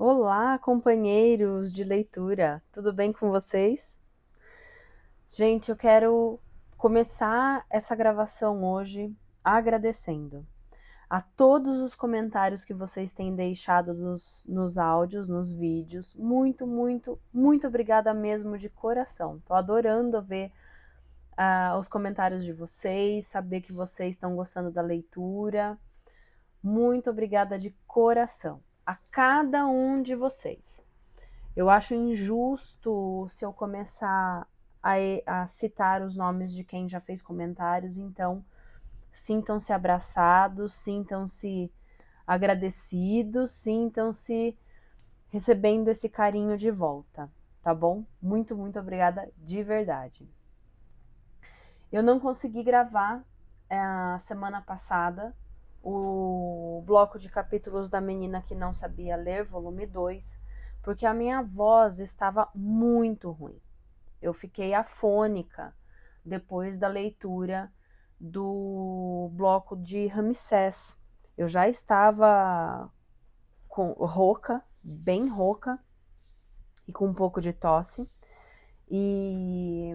Olá, companheiros de leitura, tudo bem com vocês? Gente, eu quero começar essa gravação hoje agradecendo a todos os comentários que vocês têm deixado nos áudios, nos vídeos. Muito, muito, muito obrigada mesmo de coração. Tô adorando ver os comentários de vocês, saber que vocês estão gostando da leitura. Muito obrigada de coração a cada um de vocês. Eu acho injusto se eu começar a citar os nomes de quem já fez comentários, então sintam-se abraçados, sintam-se agradecidos, sintam-se recebendo esse carinho de volta, tá bom? Muito, muito obrigada de verdade. Eu não consegui gravar a semana passada o bloco de capítulos da Menina que Não Sabia Ler, volume 2, porque a minha voz estava muito ruim. Eu fiquei afônica depois da leitura do bloco de Ramsés. Eu já estava rouca, bem rouca, e com um pouco de tosse. E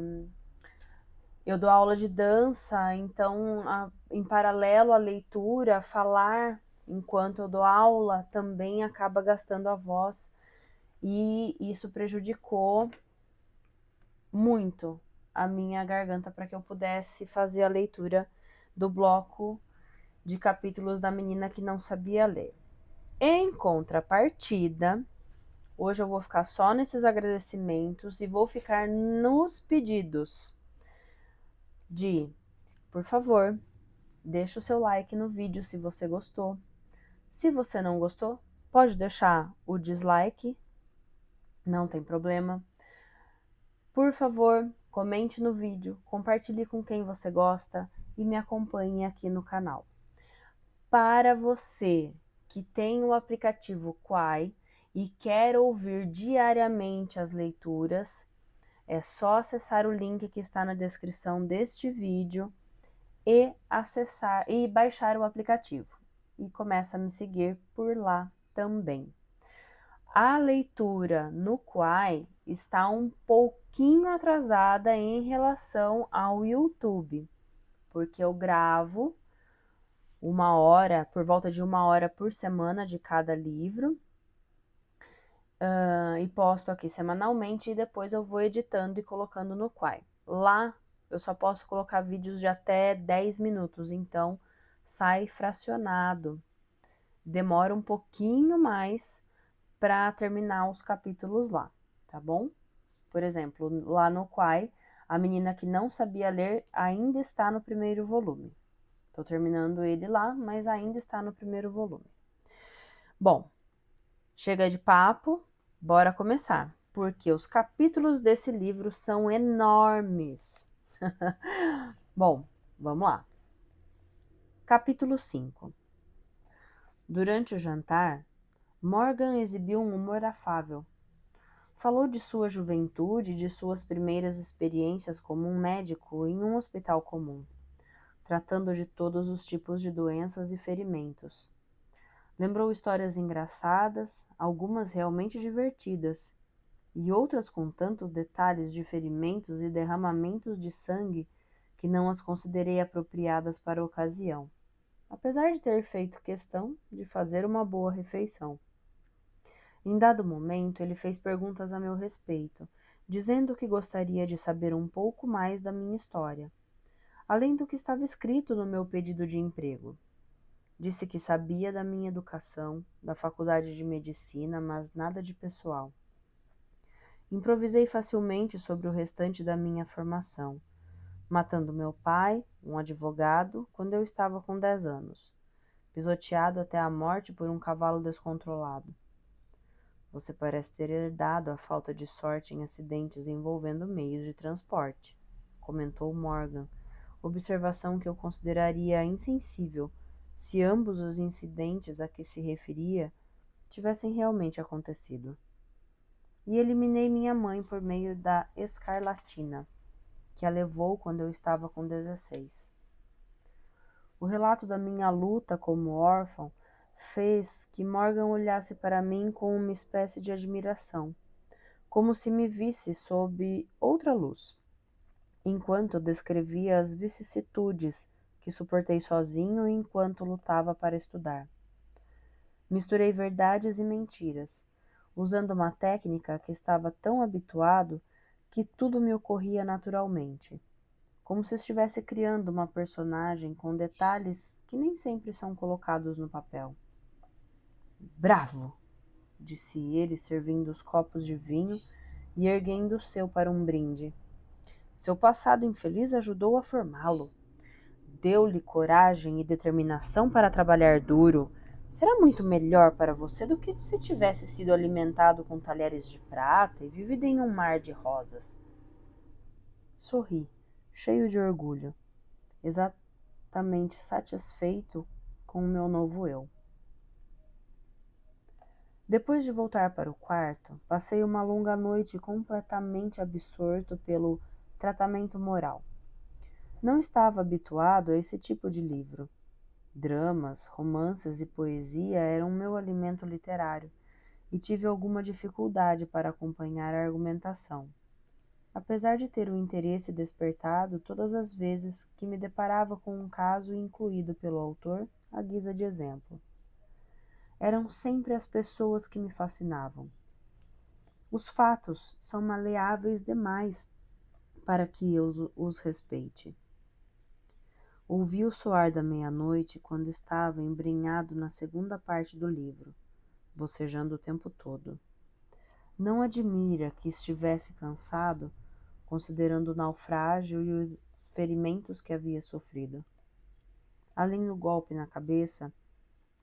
eu dou aula de dança, então, em paralelo à leitura, falar enquanto eu dou aula também acaba gastando a voz, e isso prejudicou muito a minha garganta para que eu pudesse fazer a leitura do bloco de capítulos da Menina que Não Sabia Ler. Em contrapartida, hoje eu vou ficar só nesses agradecimentos e vou ficar nos pedidos de, por favor, deixa o seu like no vídeo se você gostou. Se você não gostou, pode deixar o dislike, não tem problema. Por favor, comente no vídeo, compartilhe com quem você gosta e me acompanhe aqui no canal. Para você que tem o aplicativo Quai e quer ouvir diariamente as leituras, é só acessar o link que está na descrição deste vídeo e acessar e baixar o aplicativo. E começa a me seguir por lá também. A leitura no Quai está um pouquinho atrasada em relação ao YouTube, porque eu gravo por volta de 1 hora por semana de cada livro, e posto aqui semanalmente, e depois eu vou editando e colocando no Quai. Lá eu só posso colocar vídeos de até 10 minutos, então sai fracionado. Demora um pouquinho mais para terminar os capítulos lá, tá bom? Por exemplo, lá no Quai, a Menina que Não Sabia Ler ainda está no primeiro volume. Estou terminando ele lá, mas ainda está no primeiro volume. Bom, chega de papo, bora começar, porque os capítulos desse livro são enormes. Bom, vamos lá. Capítulo 5. Durante o jantar, Morgan exibiu um humor afável. Falou de sua juventude e de suas primeiras experiências como um médico em um hospital comum, tratando de todos os tipos de doenças e ferimentos. Lembrou histórias engraçadas, algumas realmente divertidas, e outras com tantos detalhes de ferimentos e derramamentos de sangue que não as considerei apropriadas para a ocasião, apesar de ter feito questão de fazer uma boa refeição. Em dado momento, ele fez perguntas a meu respeito, dizendo que gostaria de saber um pouco mais da minha história, além do que estava escrito no meu pedido de emprego. Disse que sabia da minha educação, da faculdade de medicina, mas nada de pessoal. Improvisei facilmente sobre o restante da minha formação, matando meu pai, um advogado, quando eu estava com 10 anos, pisoteado até a morte por um cavalo descontrolado. Você parece ter herdado a falta de sorte em acidentes envolvendo meios de transporte, comentou Morgan, observação que eu consideraria insensível se ambos os incidentes a que se referia tivessem realmente acontecido. E eliminei minha mãe por meio da escarlatina, que a levou quando eu estava com 16. O relato da minha luta como órfão fez que Morgan olhasse para mim com uma espécie de admiração, como se me visse sob outra luz, enquanto eu descrevia as vicissitudes que suportei sozinho enquanto lutava para estudar. Misturei verdades e mentiras, usando uma técnica que estava tão habituado que tudo me ocorria naturalmente, como se estivesse criando uma personagem com detalhes que nem sempre são colocados no papel. Bravo! Disse ele, servindo os copos de vinho e erguendo o seu para um brinde. Seu passado infeliz ajudou a formá-lo. Deu-lhe coragem e determinação para trabalhar duro. Será muito melhor para você do que se tivesse sido alimentado com talheres de prata e vivido em um mar de rosas. Sorri, cheio de orgulho, exatamente satisfeito com o meu novo eu. Depois de voltar para o quarto, passei uma longa noite completamente absorto pelo tratamento moral. Não estava habituado a esse tipo de livro. Dramas, romances e poesia eram meu alimento literário, e tive alguma dificuldade para acompanhar a argumentação, apesar de ter o interesse despertado todas as vezes que me deparava com um caso incluído pelo autor à guisa de exemplo. Eram sempre as pessoas que me fascinavam. Os fatos são maleáveis demais para que eu os respeite. Ouvi o soar da meia-noite quando estava embrenhado na segunda parte do livro, bocejando o tempo todo. Não admira que estivesse cansado, considerando o naufrágio e os ferimentos que havia sofrido. Além do golpe na cabeça,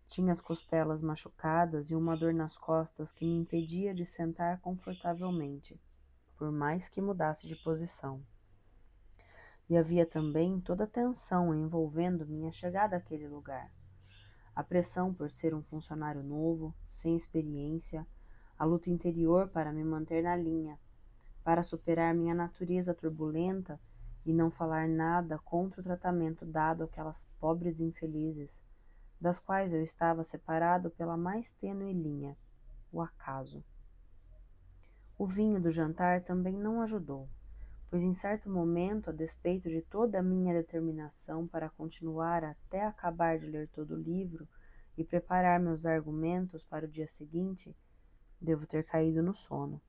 tinha as costelas machucadas e uma dor nas costas que me impedia de sentar confortavelmente, por mais que mudasse de posição. E havia também toda a tensão envolvendo minha chegada àquele lugar. A pressão por ser um funcionário novo, sem experiência, a luta interior para me manter na linha, para superar minha natureza turbulenta e não falar nada contra o tratamento dado àquelas pobres infelizes, das quais eu estava separado pela mais tênue linha, o acaso. O vinho do jantar também não ajudou, pois em certo momento, a despeito de toda a minha determinação para continuar até acabar de ler todo o livro e preparar meus argumentos para o dia seguinte, devo ter caído no sono.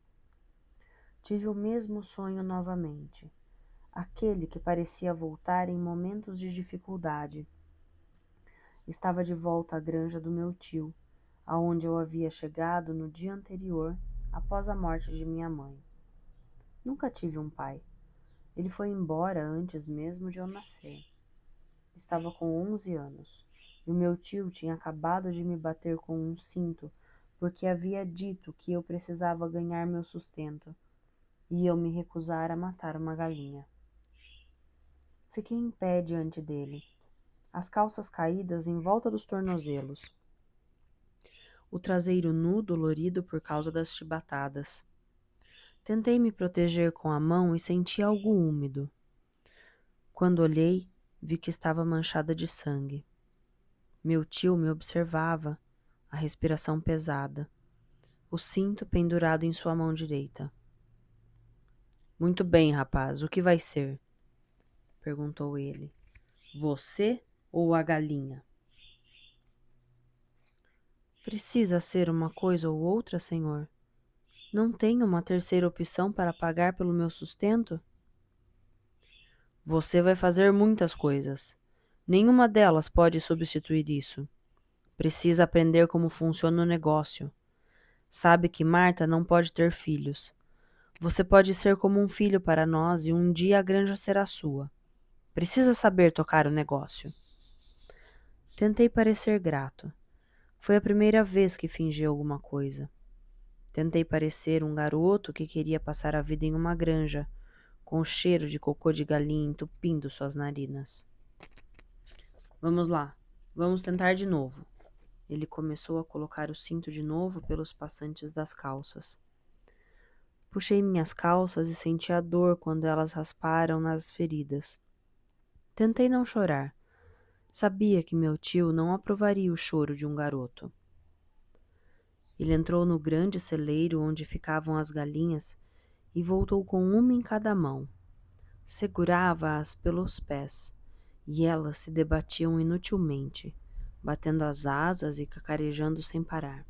Tive o mesmo sonho novamente, aquele que parecia voltar em momentos de dificuldade. Estava de volta à granja do meu tio, aonde eu havia chegado no dia anterior, após a morte de minha mãe. Nunca tive um pai. Ele foi embora antes mesmo de eu nascer. Estava com 11 anos, e o meu tio tinha acabado de me bater com um cinto, porque havia dito que eu precisava ganhar meu sustento, e eu me recusara a matar uma galinha. Fiquei em pé diante dele, as calças caídas em volta dos tornozelos, o traseiro nu dolorido por causa das chibatadas. Tentei me proteger com a mão e senti algo úmido. Quando olhei, vi que estava manchada de sangue. Meu tio me observava, a respiração pesada, o cinto pendurado em sua mão direita. Muito bem, rapaz, o que vai ser? Perguntou ele. Você ou a galinha? Precisa ser uma coisa ou outra, senhor? Não tenho uma terceira opção para pagar pelo meu sustento? Você vai fazer muitas coisas. Nenhuma delas pode substituir isso. Precisa aprender como funciona o negócio. Sabe que Marta não pode ter filhos. Você pode ser como um filho para nós e um dia a granja será sua. Precisa saber tocar o negócio. Tentei parecer grato. Foi a primeira vez que fingi alguma coisa. Tentei parecer um garoto que queria passar a vida em uma granja, com o cheiro de cocô de galinha entupindo suas narinas. Vamos lá, vamos tentar de novo. Ele começou a colocar o cinto de novo pelos passantes das calças. Puxei minhas calças e senti a dor quando elas rasparam nas feridas. Tentei não chorar. Sabia que meu tio não aprovaria o choro de um garoto. Ele entrou no grande celeiro onde ficavam as galinhas e voltou com uma em cada mão. Segurava-as pelos pés, e elas se debatiam inutilmente, batendo as asas e cacarejando sem parar.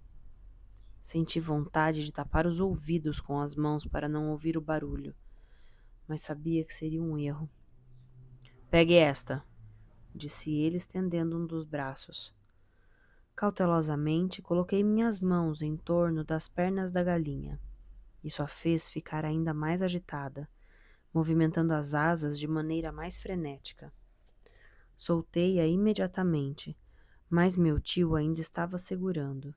Senti vontade de tapar os ouvidos com as mãos para não ouvir o barulho, mas sabia que seria um erro. Pegue esta, disse ele, estendendo um dos braços. Cautelosamente, coloquei minhas mãos em torno das pernas da galinha. Isso a fez ficar ainda mais agitada, movimentando as asas de maneira mais frenética. Soltei-a imediatamente, mas meu tio ainda estava segurando.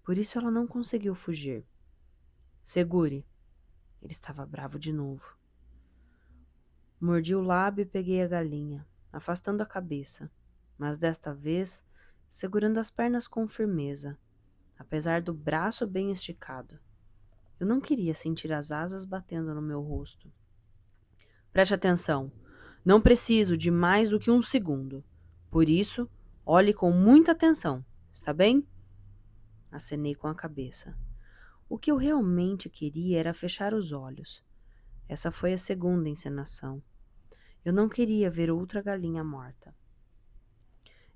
Por isso ela não conseguiu fugir. Segure! Ele estava bravo de novo. Mordi o lábio e peguei a galinha, afastando a cabeça, mas desta vez segurando as pernas com firmeza, apesar do braço bem esticado. Eu não queria sentir as asas batendo no meu rosto. Preste atenção. Não preciso de mais do que 1 segundo. Por isso, olhe com muita atenção. Está bem? Acenei com a cabeça. O que eu realmente queria era fechar os olhos. Essa foi a segunda encenação. Eu não queria ver outra galinha morta.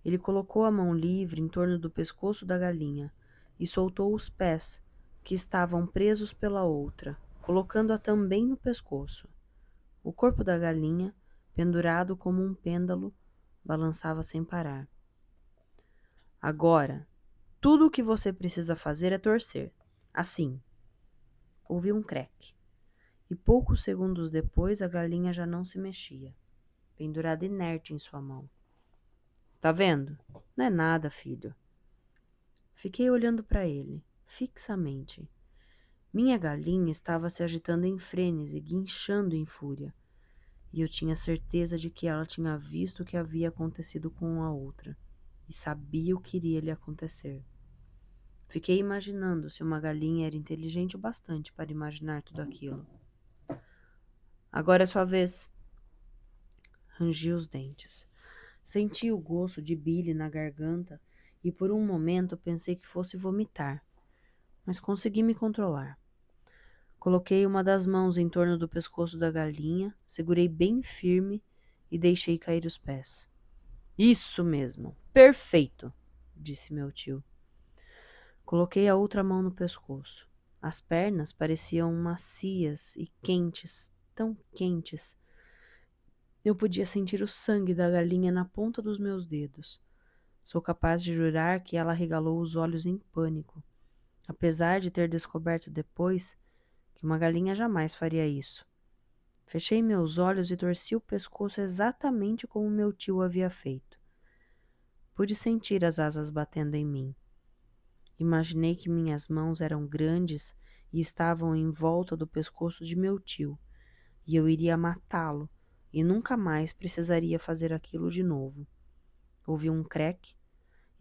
Ele colocou a mão livre em torno do pescoço da galinha e soltou os pés, que estavam presos pela outra, colocando-a também no pescoço. O corpo da galinha, pendurado como um pêndulo, balançava sem parar. Agora, tudo o que você precisa fazer é torcer. Assim. Ouvi um creque. E poucos segundos depois a galinha já não se mexia, pendurada inerte em sua mão. Está vendo? Não é nada, filho. Fiquei olhando para ele, fixamente. Minha galinha estava se agitando em frênese, guinchando em fúria. E eu tinha certeza de que ela tinha visto o que havia acontecido com a outra e sabia o que iria lhe acontecer. Fiquei imaginando se uma galinha era inteligente o bastante para imaginar tudo aquilo. Agora é sua vez. Rangi os dentes. Senti o gosto de bile na garganta e por um momento pensei que fosse vomitar, mas consegui me controlar. Coloquei uma das mãos em torno do pescoço da galinha, segurei bem firme e deixei cair os pés. Isso mesmo, perfeito, disse meu tio. Coloquei a outra mão no pescoço. As pernas pareciam macias e quentes, tão quentes. Eu podia sentir o sangue da galinha na ponta dos meus dedos. Sou capaz de jurar que ela arregalou os olhos em pânico, apesar de ter descoberto depois que uma galinha jamais faria isso. Fechei meus olhos e torci o pescoço exatamente como meu tio havia feito. Pude sentir as asas batendo em mim. Imaginei que minhas mãos eram grandes e estavam em volta do pescoço de meu tio, e eu iria matá-lo, e nunca mais precisaria fazer aquilo de novo. Ouvi um creque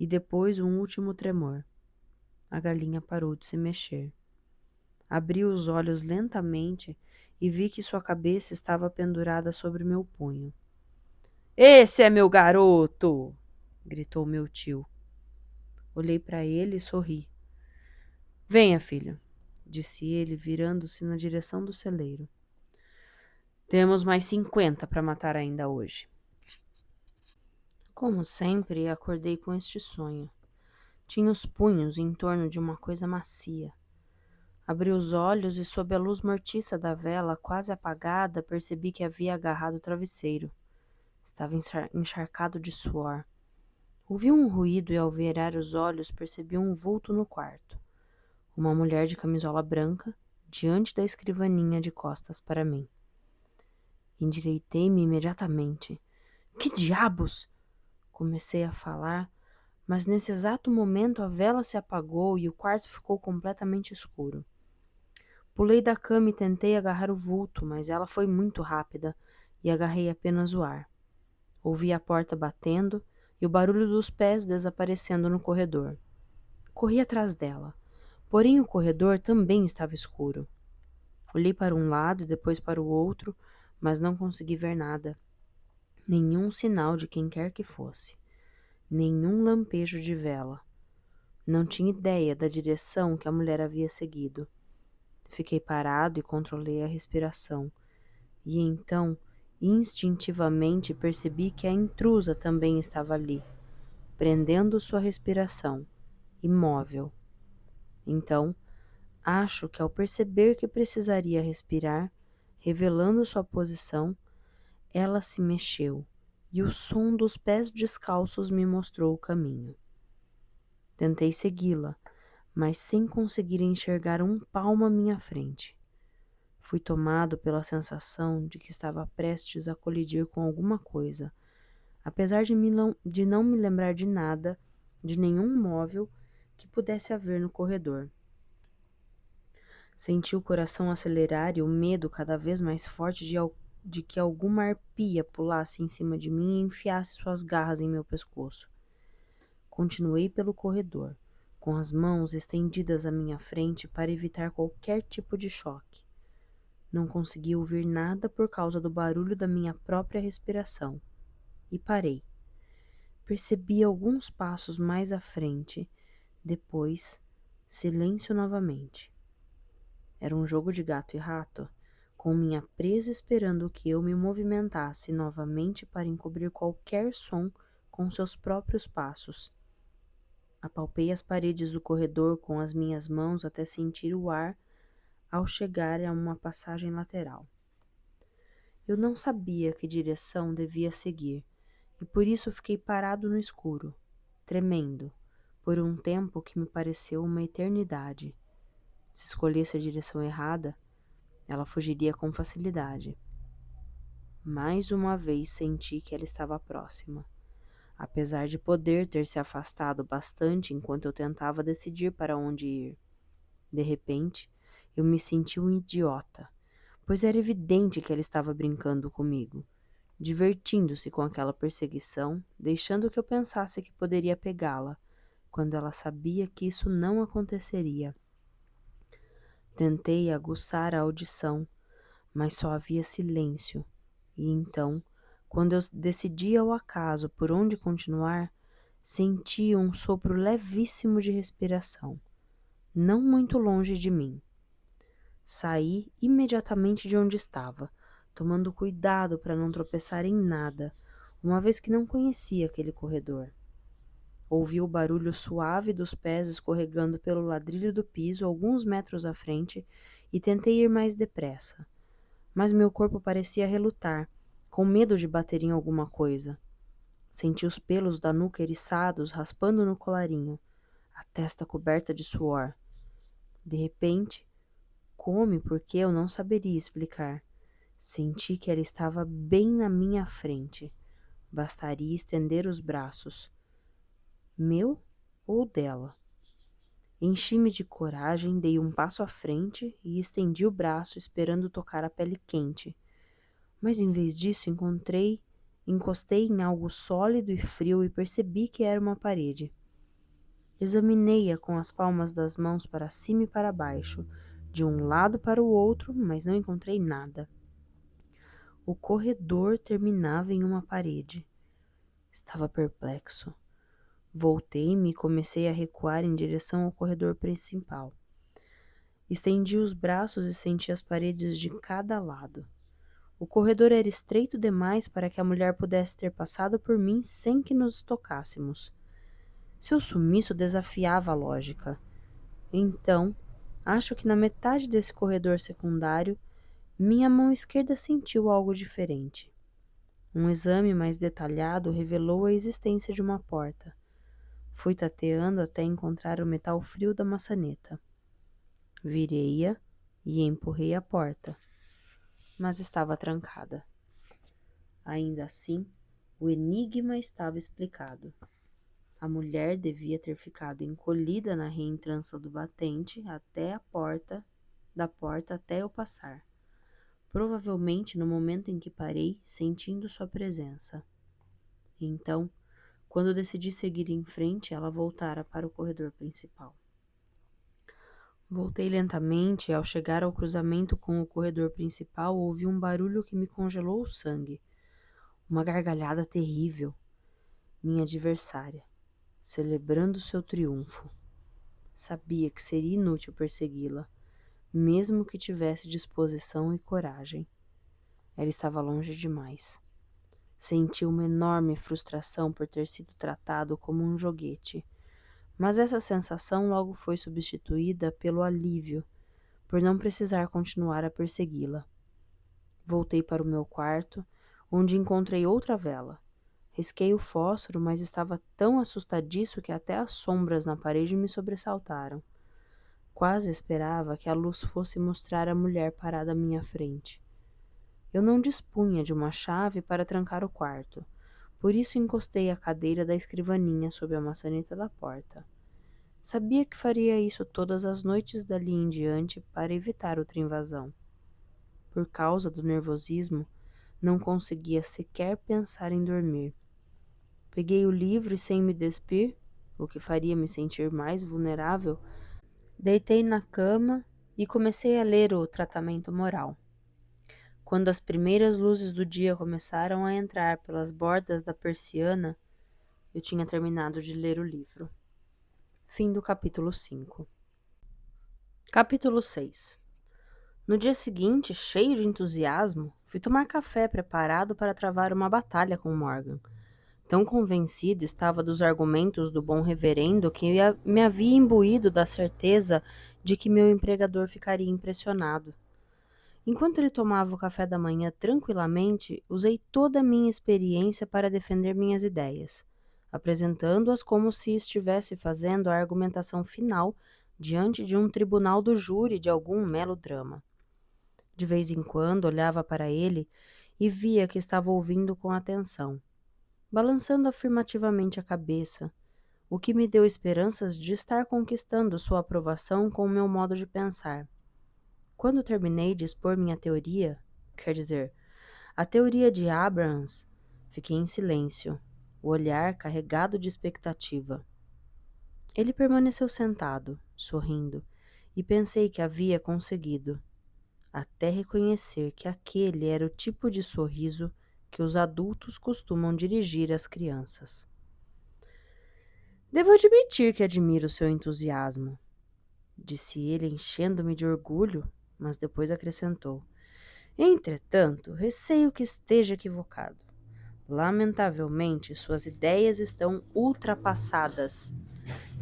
e depois um último tremor. A galinha parou de se mexer. Abri os olhos lentamente e vi que sua cabeça estava pendurada sobre meu punho. Esse é meu garoto! Gritou meu tio. Olhei para ele e sorri. Venha, filho, disse ele, virando-se na direção do celeiro. Temos mais 50 para matar ainda hoje. Como sempre, acordei com este sonho. Tinha os punhos em torno de uma coisa macia. Abri os olhos e, sob a luz mortiça da vela, quase apagada, percebi que havia agarrado o travesseiro. Estava encharcado de suor. Ouvi um ruído e, ao virar os olhos, percebi um vulto no quarto. Uma mulher de camisola branca, diante da escrivaninha de costas para mim. Endireitei-me imediatamente. Que diabos! Comecei a falar, mas nesse exato momento a vela se apagou e o quarto ficou completamente escuro. Pulei da cama e tentei agarrar o vulto, mas ela foi muito rápida e agarrei apenas o ar. Ouvi a porta batendo e o barulho dos pés desaparecendo no corredor. Corri atrás dela, porém o corredor também estava escuro. Olhei para um lado e depois para o outro, mas não consegui ver nada. Nenhum sinal de quem quer que fosse. Nenhum lampejo de vela. Não tinha ideia da direção que a mulher havia seguido. Fiquei parado e controlei a respiração. E então, instintivamente, percebi que a intrusa também estava ali, prendendo sua respiração, imóvel. Então, acho que ao perceber que precisaria respirar, revelando sua posição, ela se mexeu e o som dos pés descalços me mostrou o caminho. Tentei segui-la, mas sem conseguir enxergar um palmo à minha frente. Fui tomado pela sensação de que estava prestes a colidir com alguma coisa, apesar de não me lembrar de nada, de nenhum móvel que pudesse haver no corredor. Senti o coração acelerar e o medo cada vez mais forte de que alguma arpia pulasse em cima de mim e enfiasse suas garras em meu pescoço. Continuei pelo corredor, com as mãos estendidas à minha frente para evitar qualquer tipo de choque. Não consegui ouvir nada por causa do barulho da minha própria respiração. E parei. Percebi alguns passos mais à frente. Depois, silêncio novamente. Era um jogo de gato e rato, com minha presa esperando que eu me movimentasse novamente para encobrir qualquer som com seus próprios passos. Apalpei as paredes do corredor com as minhas mãos até sentir o ar ao chegar a uma passagem lateral. Eu não sabia que direção devia seguir, e por isso fiquei parado no escuro, tremendo, por um tempo que me pareceu uma eternidade. Se escolhesse a direção errada, ela fugiria com facilidade. Mais uma vez senti que ela estava próxima, apesar de poder ter se afastado bastante enquanto eu tentava decidir para onde ir. De repente, eu me senti um idiota, pois era evidente que ela estava brincando comigo, divertindo-se com aquela perseguição, deixando que eu pensasse que poderia pegá-la, quando ela sabia que isso não aconteceria. Tentei aguçar a audição, mas só havia silêncio, e então, quando eu decidi ao acaso por onde continuar, senti um sopro levíssimo de respiração, não muito longe de mim. Saí imediatamente de onde estava, tomando cuidado para não tropeçar em nada, uma vez que não conhecia aquele corredor. Ouvi o barulho suave dos pés escorregando pelo ladrilho do piso alguns metros à frente e tentei ir mais depressa. Mas meu corpo parecia relutar, com medo de bater em alguma coisa. Senti os pelos da nuca eriçados raspando no colarinho, a testa coberta de suor. De repente, porque eu não saberia explicar, senti que ela estava bem na minha frente. Bastaria estender os braços. Meu ou dela? Enchi-me de coragem, dei um passo à frente e estendi o braço esperando tocar a pele quente. Mas em vez disso encostei em algo sólido e frio e percebi que era uma parede. Examinei-a com as palmas das mãos para cima e para baixo, de um lado para o outro, mas não encontrei nada. O corredor terminava em uma parede. Estava perplexo. Voltei-me e comecei a recuar em direção ao corredor principal. Estendi os braços e senti as paredes de cada lado. O corredor era estreito demais para que a mulher pudesse ter passado por mim sem que nos tocássemos. Seu sumiço desafiava a lógica. Então, acho que na metade desse corredor secundário, minha mão esquerda sentiu algo diferente. Um exame mais detalhado revelou a existência de uma porta. Fui tateando até encontrar o metal frio da maçaneta. Virei-a e empurrei a porta, mas estava trancada. Ainda assim, o enigma estava explicado. A mulher devia ter ficado encolhida na reentrância do batente da porta até eu passar. Provavelmente no momento em que parei, sentindo sua presença. Então, quando decidi seguir em frente, ela voltara para o corredor principal. Voltei lentamente e ao chegar ao cruzamento com o corredor principal, ouvi um barulho que me congelou o sangue. Uma gargalhada terrível. minha adversária, celebrando seu triunfo. Sabia que seria inútil persegui-la, mesmo que tivesse disposição e coragem. Ela estava longe demais. Senti uma enorme frustração por ter sido tratado como um joguete, mas essa sensação logo foi substituída pelo alívio por não precisar continuar a persegui-la. Voltei para o meu quarto, onde encontrei outra vela. Risquei o fósforo, mas estava tão assustadiço que até as sombras na parede me sobressaltaram. Quase esperava que a luz fosse mostrar a mulher parada à minha frente. Eu não dispunha de uma chave para trancar o quarto, por isso encostei a cadeira da escrivaninha sob a maçaneta da porta. Sabia que faria isso todas as noites dali em diante para evitar outra invasão. Por causa do nervosismo, não conseguia sequer pensar em dormir. Peguei o livro e, sem me despir, o que faria me sentir mais vulnerável, deitei na cama e comecei a ler o tratamento moral. Quando as primeiras luzes do dia começaram a entrar pelas bordas da persiana, eu tinha terminado de ler o livro. Fim do capítulo 5. Capítulo 6. No dia seguinte, cheio de entusiasmo, fui tomar café preparado para travar uma batalha com Morgan. Tão convencido estava dos argumentos do bom reverendo que me havia imbuído da certeza de que meu empregador ficaria impressionado. Enquanto ele tomava o café da manhã tranquilamente, usei toda a minha experiência para defender minhas ideias, apresentando-as como se estivesse fazendo a argumentação final diante de um tribunal do júri de algum melodrama. De vez em quando olhava para ele e via que estava ouvindo com atenção, balançando afirmativamente a cabeça, o que me deu esperanças de estar conquistando sua aprovação com o meu modo de pensar. Quando terminei de expor minha teoria, quer dizer, a teoria de Abrahams, fiquei em silêncio, o olhar carregado de expectativa. Ele permaneceu sentado, sorrindo, e pensei que havia conseguido, até reconhecer que aquele era o tipo de sorriso que os adultos costumam dirigir às crianças. Devo admitir que admiro seu entusiasmo, disse ele, enchendo-me de orgulho, mas depois acrescentou. Entretanto, receio que esteja equivocado. Lamentavelmente, suas ideias estão ultrapassadas.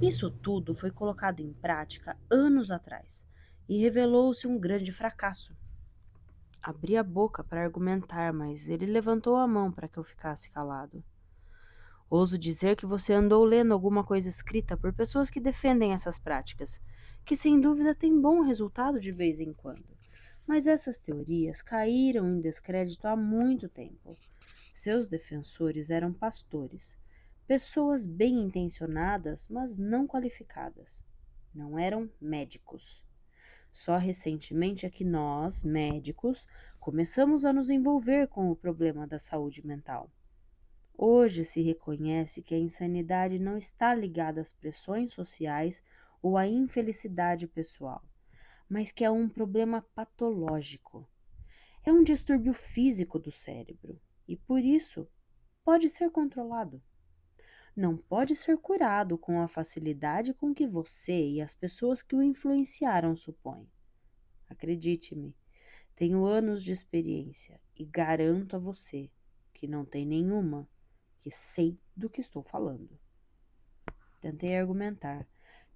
Isso tudo foi colocado em prática anos atrás e revelou-se um grande fracasso. Abri a boca para argumentar, mas ele levantou a mão para que eu ficasse calado. Ouso dizer que você andou lendo alguma coisa escrita por pessoas que defendem essas práticas, que sem dúvida têm bom resultado de vez em quando. Mas essas teorias caíram em descrédito há muito tempo. Seus defensores eram pastores, pessoas bem intencionadas, mas não qualificadas. Não eram médicos. Só recentemente é que nós, médicos, começamos a nos envolver com o problema da saúde mental. Hoje se reconhece que a insanidade não está ligada às pressões sociais ou à infelicidade pessoal, mas que é um problema patológico. É um distúrbio físico do cérebro e, por isso, pode ser controlado. Não pode ser curado com a facilidade com que você e as pessoas que o influenciaram supõem. Acredite-me, tenho anos de experiência e garanto a você que não tem nenhuma, que sei do que estou falando. Tentei argumentar,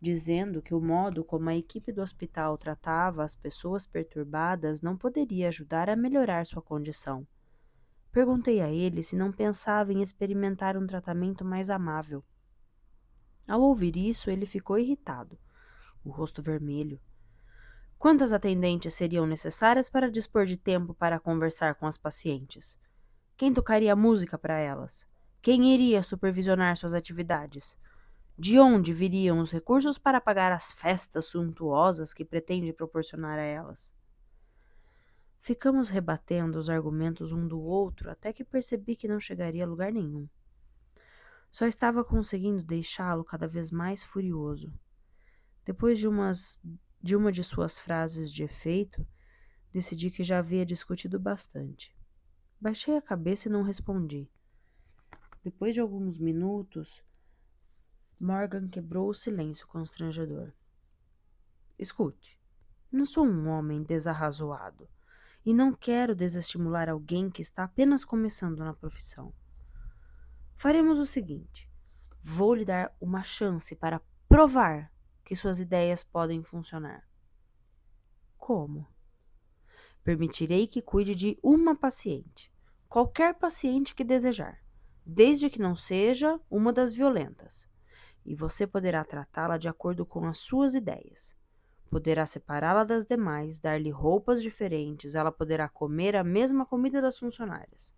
dizendo que o modo como a equipe do hospital tratava as pessoas perturbadas não poderia ajudar a melhorar sua condição. Perguntei a ele se não pensava em experimentar um tratamento mais amável. Ao ouvir isso, ele ficou irritado, o rosto vermelho. Quantas atendentes seriam necessárias para dispor de tempo para conversar com as pacientes? Quem tocaria música para elas? Quem iria supervisionar suas atividades? De onde viriam os recursos para pagar as festas suntuosas que pretende proporcionar a elas? Ficamos rebatendo os argumentos um do outro até que percebi que não chegaria a lugar nenhum. Só estava conseguindo deixá-lo cada vez mais furioso. Depois de uma de suas frases de efeito, decidi que já havia discutido bastante. Baixei a cabeça e não respondi. Depois de alguns minutos, Morgan quebrou o silêncio constrangedor. Escute, não sou um homem desarrazoado e não quero desestimular alguém que está apenas começando na profissão. Faremos o seguinte: vou lhe dar uma chance para provar que suas ideias podem funcionar. Como? Permitirei que cuide de uma paciente, qualquer paciente que desejar, desde que não seja uma das violentas, e você poderá tratá-la de acordo com as suas ideias. Poderá separá-la das demais, dar-lhe roupas diferentes, ela poderá comer a mesma comida das funcionárias.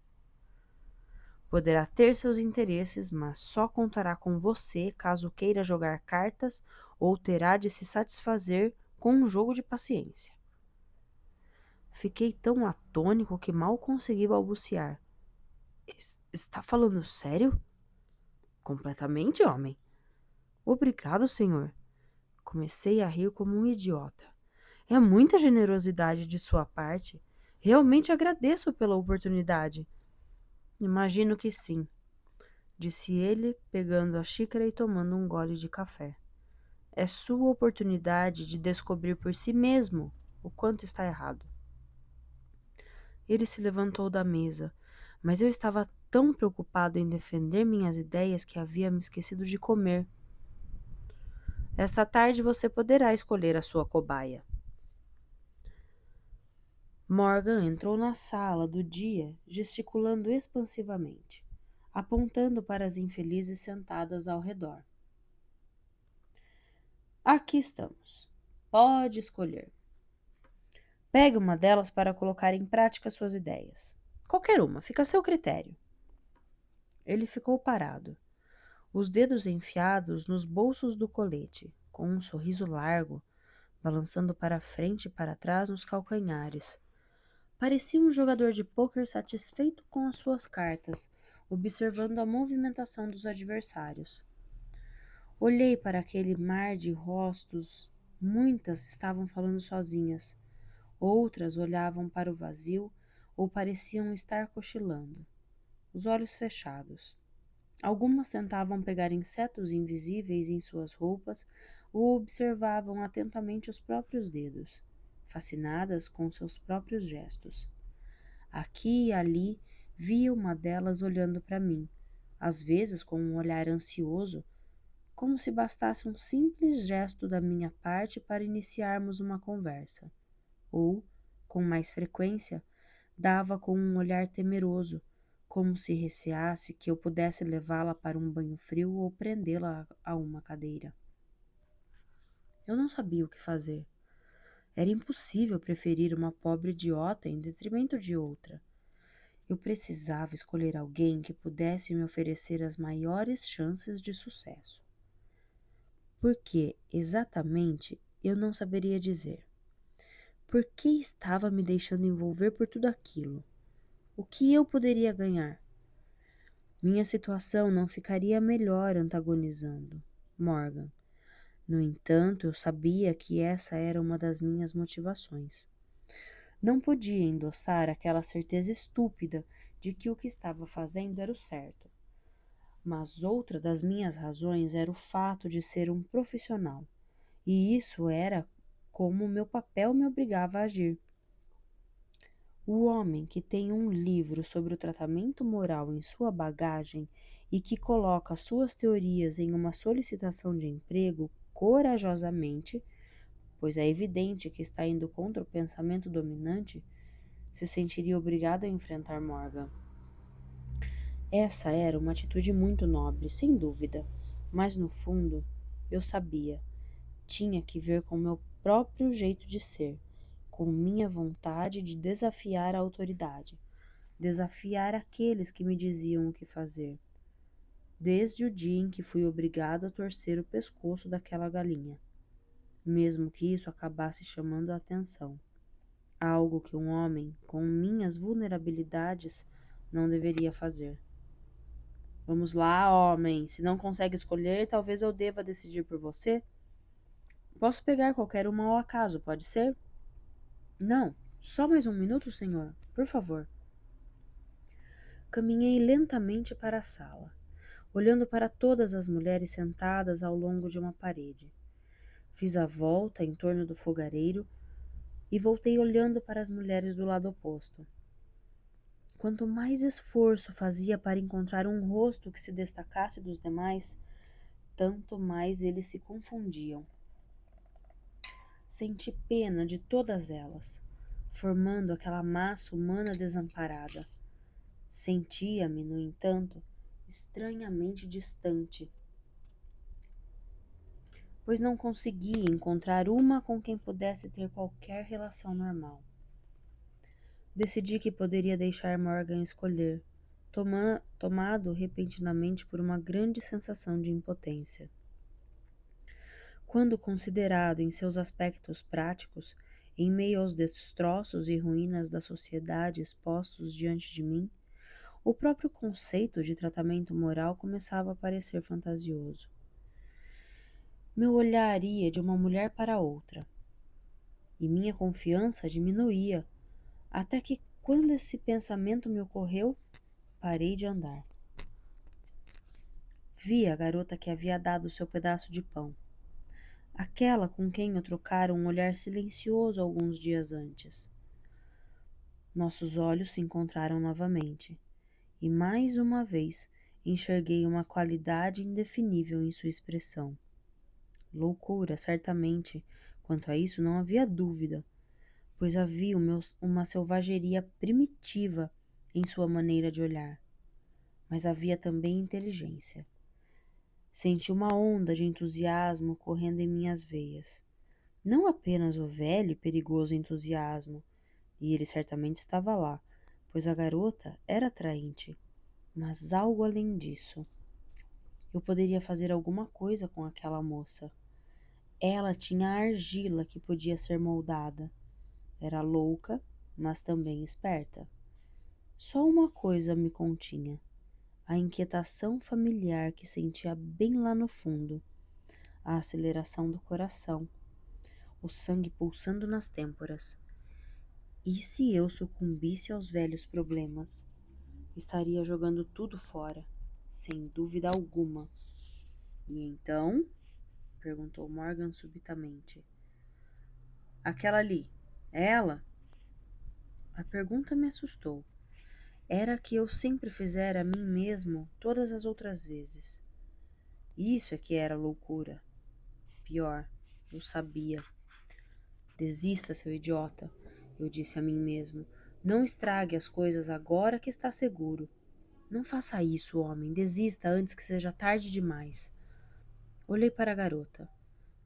Poderá ter seus interesses, mas só contará com você caso queira jogar cartas ou terá de se satisfazer com um jogo de paciência. Fiquei tão atônico que mal consegui balbuciar. Está falando sério? Completamente, homem. Obrigado, senhor. Comecei a rir como um idiota. É muita generosidade de sua parte. Realmente agradeço pela oportunidade. Imagino que sim, disse ele, pegando a xícara e tomando um gole de café. É sua oportunidade de descobrir por si mesmo o quanto está errado. Ele se levantou da mesa, mas eu estava tão preocupado em defender minhas ideias que havia me esquecido de comer. Esta tarde você poderá escolher a sua cobaia. Morgan entrou na sala do dia, gesticulando expansivamente, apontando para as infelizes sentadas ao redor. Aqui estamos. Pode escolher. Pegue uma delas para colocar em prática suas ideias. Qualquer uma, fica a seu critério. Ele ficou parado, os dedos enfiados nos bolsos do colete, com um sorriso largo, balançando para frente e para trás nos calcanhares. Parecia um jogador de pôquer satisfeito com as suas cartas, observando a movimentação dos adversários. Olhei para aquele mar de rostos. Muitas estavam falando sozinhas. Outras olhavam para o vazio ou pareciam estar cochilando, os olhos fechados. Algumas tentavam pegar insetos invisíveis em suas roupas ou observavam atentamente os próprios dedos, fascinadas com seus próprios gestos. Aqui e ali via uma delas olhando para mim, às vezes com um olhar ansioso, como se bastasse um simples gesto da minha parte para iniciarmos uma conversa, ou, com mais frequência, dava com um olhar temeroso, como se receasse que eu pudesse levá-la para um banho frio ou prendê-la a uma cadeira. Eu não sabia o que fazer. Era impossível preferir uma pobre idiota em detrimento de outra. Eu precisava escolher alguém que pudesse me oferecer as maiores chances de sucesso. Por que, exatamente, eu não saberia dizer. Por que estava me deixando envolver por tudo aquilo? O que eu poderia ganhar? Minha situação não ficaria melhor antagonizando Morgan. No entanto, eu sabia que essa era uma das minhas motivações. Não podia endossar aquela certeza estúpida de que o que estava fazendo era o certo. Mas outra das minhas razões era o fato de ser um profissional, e isso era como meu papel me obrigava a agir. O homem que tem um livro sobre o tratamento moral em sua bagagem e que coloca suas teorias em uma solicitação de emprego corajosamente, pois é evidente que está indo contra o pensamento dominante, se sentiria obrigado a enfrentar Morgan. Essa era uma atitude muito nobre, sem dúvida, mas no fundo, eu sabia, tinha que ver com meu próprio jeito de ser, com minha vontade de desafiar a autoridade, desafiar aqueles que me diziam o que fazer, desde o dia em que fui obrigado a torcer o pescoço daquela galinha, mesmo que isso acabasse chamando a atenção, algo que um homem com minhas vulnerabilidades não deveria fazer. Vamos lá, homem. Se não consegue escolher, talvez eu deva decidir por você. Posso pegar qualquer uma ao acaso, pode ser? Não, só mais um minuto, senhor, por favor. Caminhei lentamente para a sala, olhando para todas as mulheres sentadas ao longo de uma parede. Fiz a volta em torno do fogareiro e voltei olhando para as mulheres do lado oposto. Quanto mais esforço fazia para encontrar um rosto que se destacasse dos demais, tanto mais eles se confundiam. Senti pena de todas elas, formando aquela massa humana desamparada. Sentia-me, no entanto, estranhamente distante, pois não conseguia encontrar uma com quem pudesse ter qualquer relação normal. Decidi que poderia deixar Morgan escolher, tomado repentinamente por uma grande sensação de impotência. Quando considerado em seus aspectos práticos, em meio aos destroços e ruínas da sociedade expostos diante de mim, o próprio conceito de tratamento moral começava a parecer fantasioso. Meu olhar ia de uma mulher para outra, e minha confiança diminuía, até que, quando esse pensamento me ocorreu, parei de andar. Vi a garota que havia dado seu pedaço de pão, aquela com quem eu trocara um olhar silencioso alguns dias antes. Nossos olhos se encontraram novamente, e mais uma vez enxerguei uma qualidade indefinível em sua expressão. Loucura, certamente, quanto a isso não havia dúvida, pois havia uma selvageria primitiva em sua maneira de olhar, mas havia também inteligência. Senti uma onda de entusiasmo correndo em minhas veias. Não apenas o velho e perigoso entusiasmo, e ele certamente estava lá, pois a garota era atraente, mas algo além disso. Eu poderia fazer alguma coisa com aquela moça. Ela tinha a argila que podia ser moldada. Era louca, mas também esperta. Só uma coisa me continha: a inquietação familiar que sentia bem lá no fundo, a aceleração do coração, o sangue pulsando nas têmporas. E se eu sucumbisse aos velhos problemas? Estaria jogando tudo fora, sem dúvida alguma. E então? Perguntou Morgan subitamente. Aquela ali, é ela? A pergunta me assustou. Era a que eu sempre fizera a mim mesmo todas as outras vezes. Isso é que era loucura. Pior, eu sabia. Desista, seu idiota, eu disse a mim mesmo. Não estrague as coisas agora que está seguro. Não faça isso, homem. Desista antes que seja tarde demais. Olhei para a garota.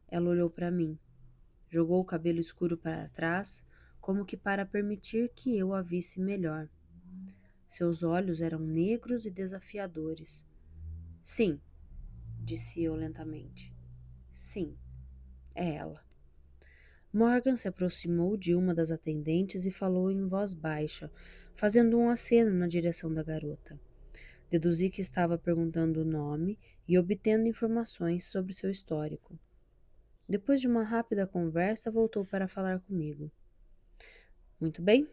Ela olhou para mim. Jogou o cabelo escuro para trás, como que para permitir que eu a visse melhor. Seus olhos eram negros e desafiadores. Sim, disse eu lentamente. Sim, é ela. Morgan se aproximou de uma das atendentes e falou em voz baixa, fazendo um aceno na direção da garota. Deduzi que estava perguntando o nome e obtendo informações sobre seu histórico. Depois de uma rápida conversa, voltou para falar comigo. Muito bem,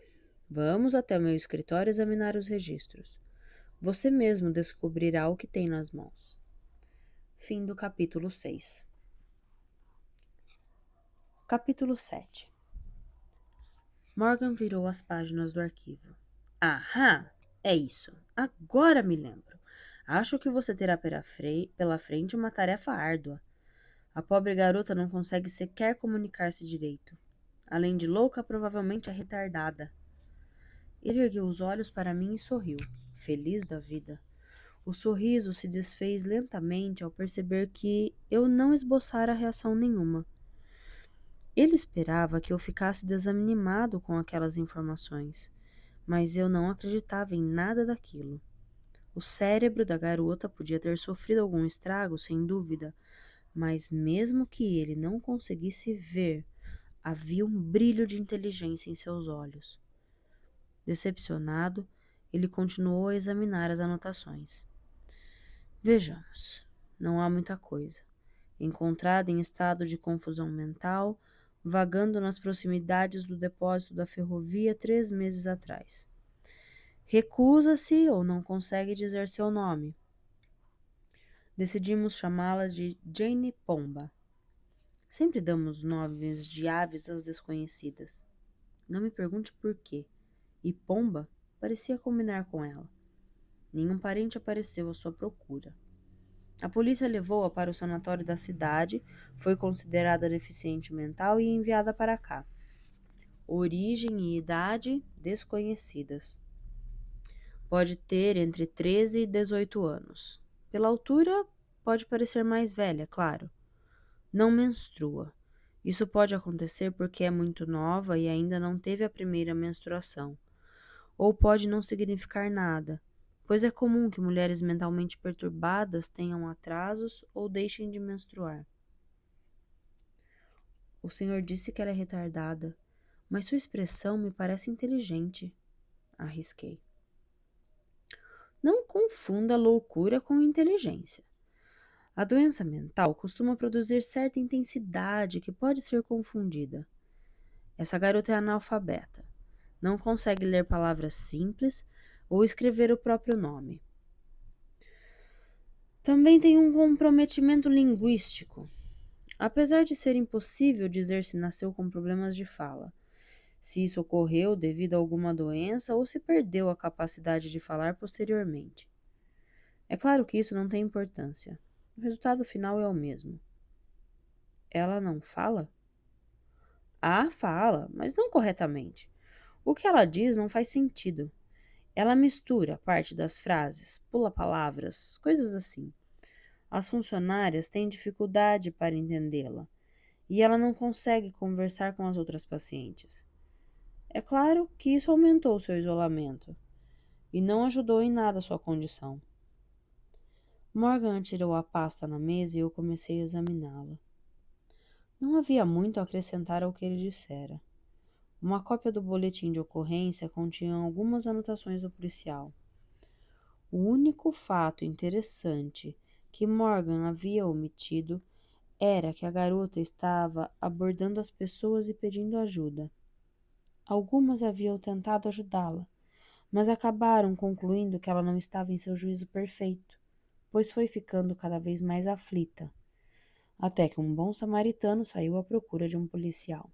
vamos até o meu escritório examinar os registros. Você mesmo descobrirá o que tem nas mãos. Fim do capítulo 6. Capítulo 7. Morgan virou as páginas do arquivo. Ahá, é isso. Agora me lembro. Acho que você terá pela frente uma tarefa árdua. A pobre garota não consegue sequer comunicar-se direito. Além de louca, provavelmente é retardada. Ele ergueu os olhos para mim e sorriu, feliz da vida. O sorriso se desfez lentamente ao perceber que eu não esboçara reação nenhuma. Ele esperava que eu ficasse desanimado com aquelas informações, mas eu não acreditava em nada daquilo. O cérebro da garota podia ter sofrido algum estrago, sem dúvida, mas mesmo que ele não conseguisse ver, havia um brilho de inteligência em seus olhos. Decepcionado, ele continuou a examinar as anotações. Vejamos, não há muita coisa. Encontrada em estado de confusão mental, vagando nas proximidades do depósito da ferrovia 3 meses atrás. Recusa-se ou não consegue dizer seu nome. Decidimos chamá-la de Jane Pomba. Sempre damos nomes de aves às desconhecidas. Não me pergunte por quê. E Pomba parecia combinar com ela. Nenhum parente apareceu à sua procura. A polícia levou-a para o sanatório da cidade, foi considerada deficiente mental e enviada para cá. Origem e idade desconhecidas. Pode ter entre 13 e 18 anos. Pela altura, pode parecer mais velha, claro. Não menstrua. Isso pode acontecer porque é muito nova e ainda não teve a primeira menstruação. Ou pode não significar nada, pois é comum que mulheres mentalmente perturbadas tenham atrasos ou deixem de menstruar. O senhor disse que ela é retardada, mas sua expressão me parece inteligente. Arrisquei. Não confunda loucura com inteligência. A doença mental costuma produzir certa intensidade que pode ser confundida. Essa garota é analfabeta. Não consegue ler palavras simples ou escrever o próprio nome. Também tem um comprometimento linguístico. Apesar de ser impossível dizer se nasceu com problemas de fala, se isso ocorreu devido a alguma doença ou se perdeu a capacidade de falar posteriormente. É claro que isso não tem importância. O resultado final é o mesmo. Ela não fala? Ah, fala, mas não corretamente. O que ela diz não faz sentido. Ela mistura parte das frases, pula palavras, coisas assim. As funcionárias têm dificuldade para entendê-la e ela não consegue conversar com as outras pacientes. É claro que isso aumentou seu isolamento e não ajudou em nada sua condição. Morgan tirou a pasta na mesa e eu comecei a examiná-la. Não havia muito a acrescentar ao que ele dissera. Uma cópia do boletim de ocorrência continha algumas anotações do policial. O único fato interessante que Morgan havia omitido era que a garota estava abordando as pessoas e pedindo ajuda. Algumas haviam tentado ajudá-la, mas acabaram concluindo que ela não estava em seu juízo perfeito, pois foi ficando cada vez mais aflita, até que um bom samaritano saiu à procura de um policial.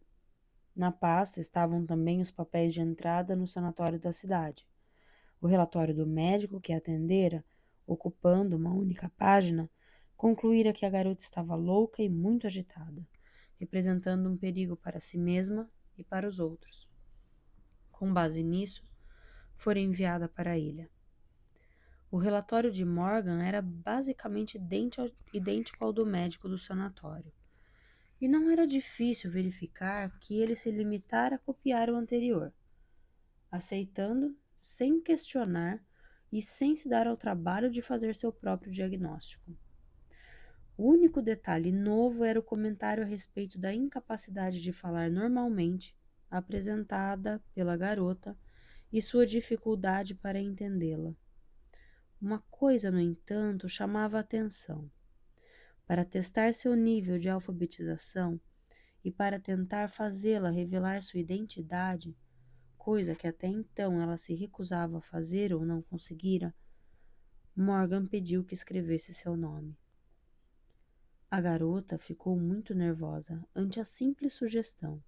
Na pasta estavam também os papéis de entrada no sanatório da cidade. O relatório do médico que a atendera, ocupando uma única página, concluíra que a garota estava louca e muito agitada, representando um perigo para si mesma e para os outros. Com base nisso, fora enviada para a ilha. O relatório de Morgan era basicamente idêntico ao do médico do sanatório, e não era difícil verificar que ele se limitara a copiar o anterior, aceitando, sem questionar e sem se dar ao trabalho de fazer seu próprio diagnóstico. O único detalhe novo era o comentário a respeito da incapacidade de falar normalmente, apresentada pela garota, e sua dificuldade para entendê-la. Uma coisa, no entanto, chamava a atenção. Para testar seu nível de alfabetização e para tentar fazê-la revelar sua identidade, coisa que até então ela se recusava a fazer ou não conseguira, Morgan pediu que escrevesse seu nome. A garota ficou muito nervosa ante a simples sugestão,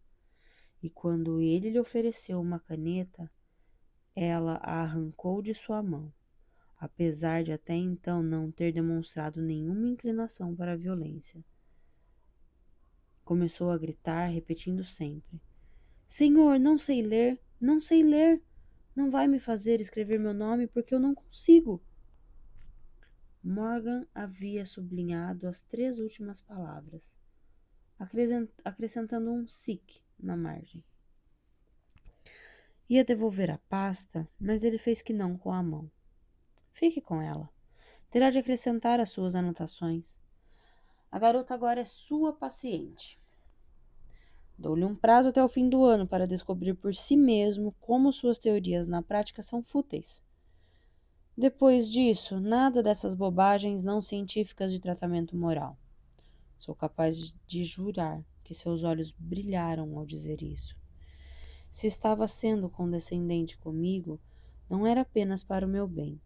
e quando ele lhe ofereceu uma caneta, ela a arrancou de sua mão, apesar de até então não ter demonstrado nenhuma inclinação para a violência. Começou a gritar, repetindo sempre: Senhor, não sei ler, não sei ler. Não vai me fazer escrever meu nome porque eu não consigo. Morgan havia sublinhado as 3 últimas palavras, acrescentando um sic na margem. Ia devolver a pasta, mas ele fez que não com a mão. Fique com ela. Terá de acrescentar as suas anotações. A garota agora é sua paciente. Dou-lhe um prazo até o fim do ano para descobrir por si mesmo como suas teorias na prática são fúteis. Depois disso, nada dessas bobagens não científicas de tratamento moral. Sou capaz de jurar que seus olhos brilharam ao dizer isso. Se estava sendo condescendente comigo, Não era apenas para o meu bem,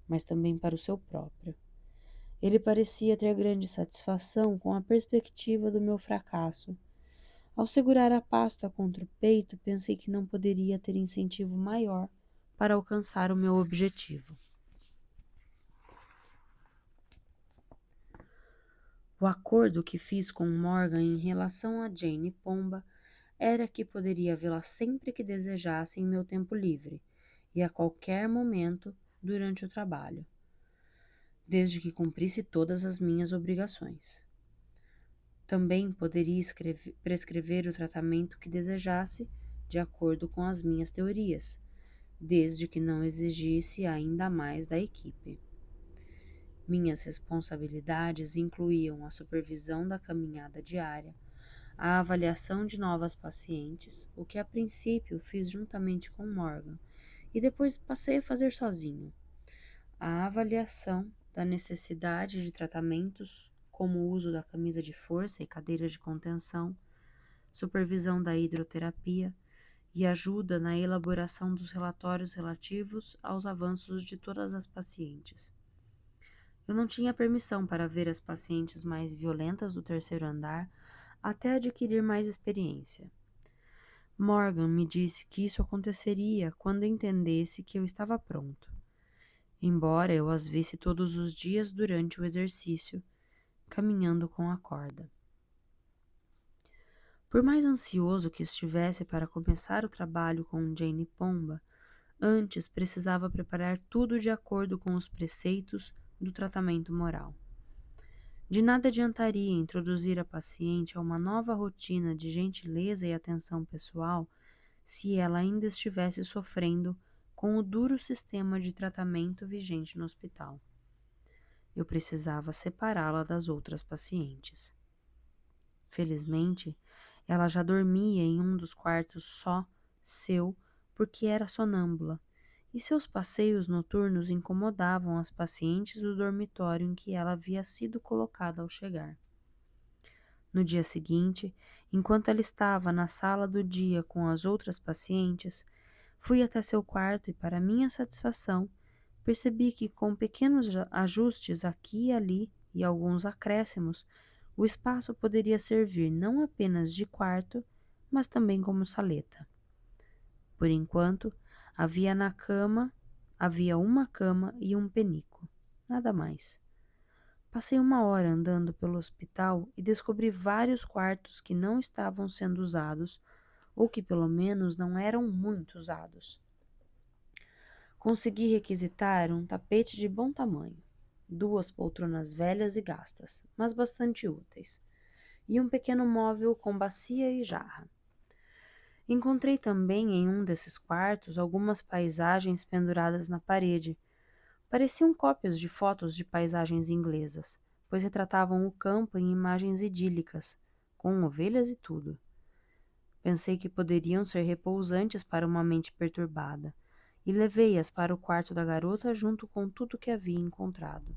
mas também para o seu próprio. Ele parecia ter grande satisfação com a perspectiva do meu fracasso. Ao segurar a pasta contra o peito, pensei que não poderia ter incentivo maior para alcançar o meu objetivo. O acordo que fiz com Morgan em relação a Jane Pomba era que poderia vê-la sempre que desejasse em meu tempo livre e a qualquer momento durante o trabalho, desde que cumprisse todas as minhas obrigações. Também poderia prescrever o tratamento que desejasse, de acordo com as minhas teorias, desde que não exigisse ainda mais da equipe. Minhas responsabilidades incluíam a supervisão da caminhada diária, a avaliação de novas pacientes, o que a princípio fiz juntamente com Morgan e depois passei a fazer sozinho, a avaliação da necessidade de tratamentos como o uso da camisa de força e cadeira de contenção, supervisão da hidroterapia e ajuda na elaboração dos relatórios relativos aos avanços de todas as pacientes. Eu não tinha permissão para ver as pacientes mais violentas do terceiro andar até adquirir mais experiência. Morgan me disse que isso aconteceria quando entendesse que eu estava pronto. Embora eu as visse todos os dias durante o exercício, caminhando com a corda. Por mais ansioso que estivesse para começar o trabalho com Jane Pomba, antes precisava preparar tudo de acordo com os preceitos do tratamento moral. De nada adiantaria introduzir a paciente a uma nova rotina de gentileza e atenção pessoal se ela ainda estivesse sofrendo com o duro sistema de tratamento vigente no hospital. Eu precisava separá-la das outras pacientes. Felizmente, ela já dormia em um dos quartos só seu porque era sonâmbula, e seus passeios noturnos incomodavam as pacientes do dormitório em que ela havia sido colocada ao chegar. No dia seguinte, enquanto ela estava na sala do dia com as outras pacientes, fui até seu quarto e, para minha satisfação, percebi que, com pequenos ajustes aqui e ali e alguns acréscimos, o espaço poderia servir não apenas de quarto, mas também como saleta. Por enquanto, havia uma cama e um penico, nada mais. Passei uma hora andando pelo hospital e descobri vários quartos que não estavam sendo usados, ou que pelo menos não eram muito usados. Consegui requisitar um tapete de bom tamanho, 2 poltronas velhas e gastas, mas bastante úteis, e um pequeno móvel com bacia e jarra. Encontrei também em um desses quartos algumas paisagens penduradas na parede. Pareciam cópias de fotos de paisagens inglesas, pois retratavam o campo em imagens idílicas, com ovelhas e tudo. Pensei que poderiam ser repousantes para uma mente perturbada, e levei-as para o quarto da garota junto com tudo que havia encontrado.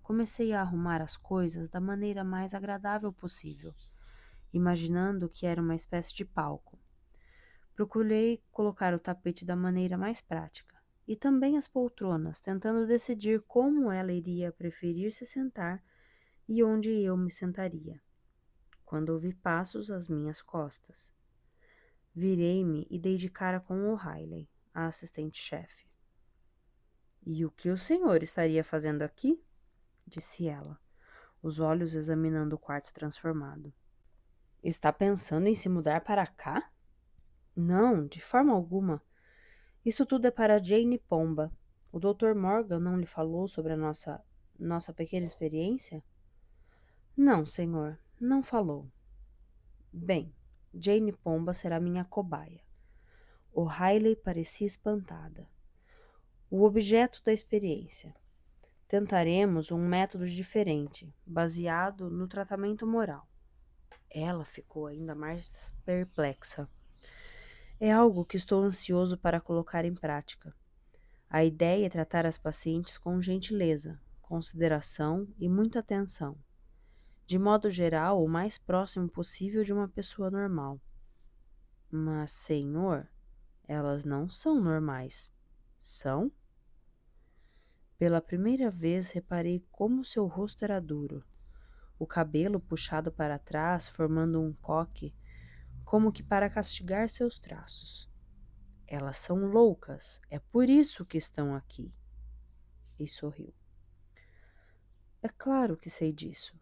Comecei a arrumar as coisas da maneira mais agradável possível, imaginando que era uma espécie de palco. Procurei colocar o tapete da maneira mais prática, e também as poltronas, tentando decidir como ela iria preferir se sentar e onde eu me sentaria. Quando ouvi passos às minhas costas, virei-me e dei de cara com O'Reilly, a assistente-chefe. "E o que o senhor estaria fazendo aqui?" disse ela, os olhos examinando o quarto transformado. "Está pensando em se mudar para cá?" "Não, de forma alguma. Isso tudo é para Jane Pomba. O Dr. Morgan não lhe falou sobre a nossa pequena experiência?" "Não, senhor, não falou." "Bem, Jane Pomba será minha cobaia." O'Reilly parecia espantada. "O objeto da experiência. Tentaremos um método diferente, baseado no tratamento moral." Ela ficou ainda mais perplexa. "É algo que estou ansioso para colocar em prática. A ideia é tratar as pacientes com gentileza, consideração e muita atenção. De modo geral, o mais próximo possível de uma pessoa normal." "Mas, senhor, elas não são normais." São? Pela primeira vez reparei como seu rosto era duro, o cabelo puxado para trás, formando um coque, como que para castigar seus traços. Elas são loucas, é por isso que estão aqui. E sorriu. É claro que sei disso.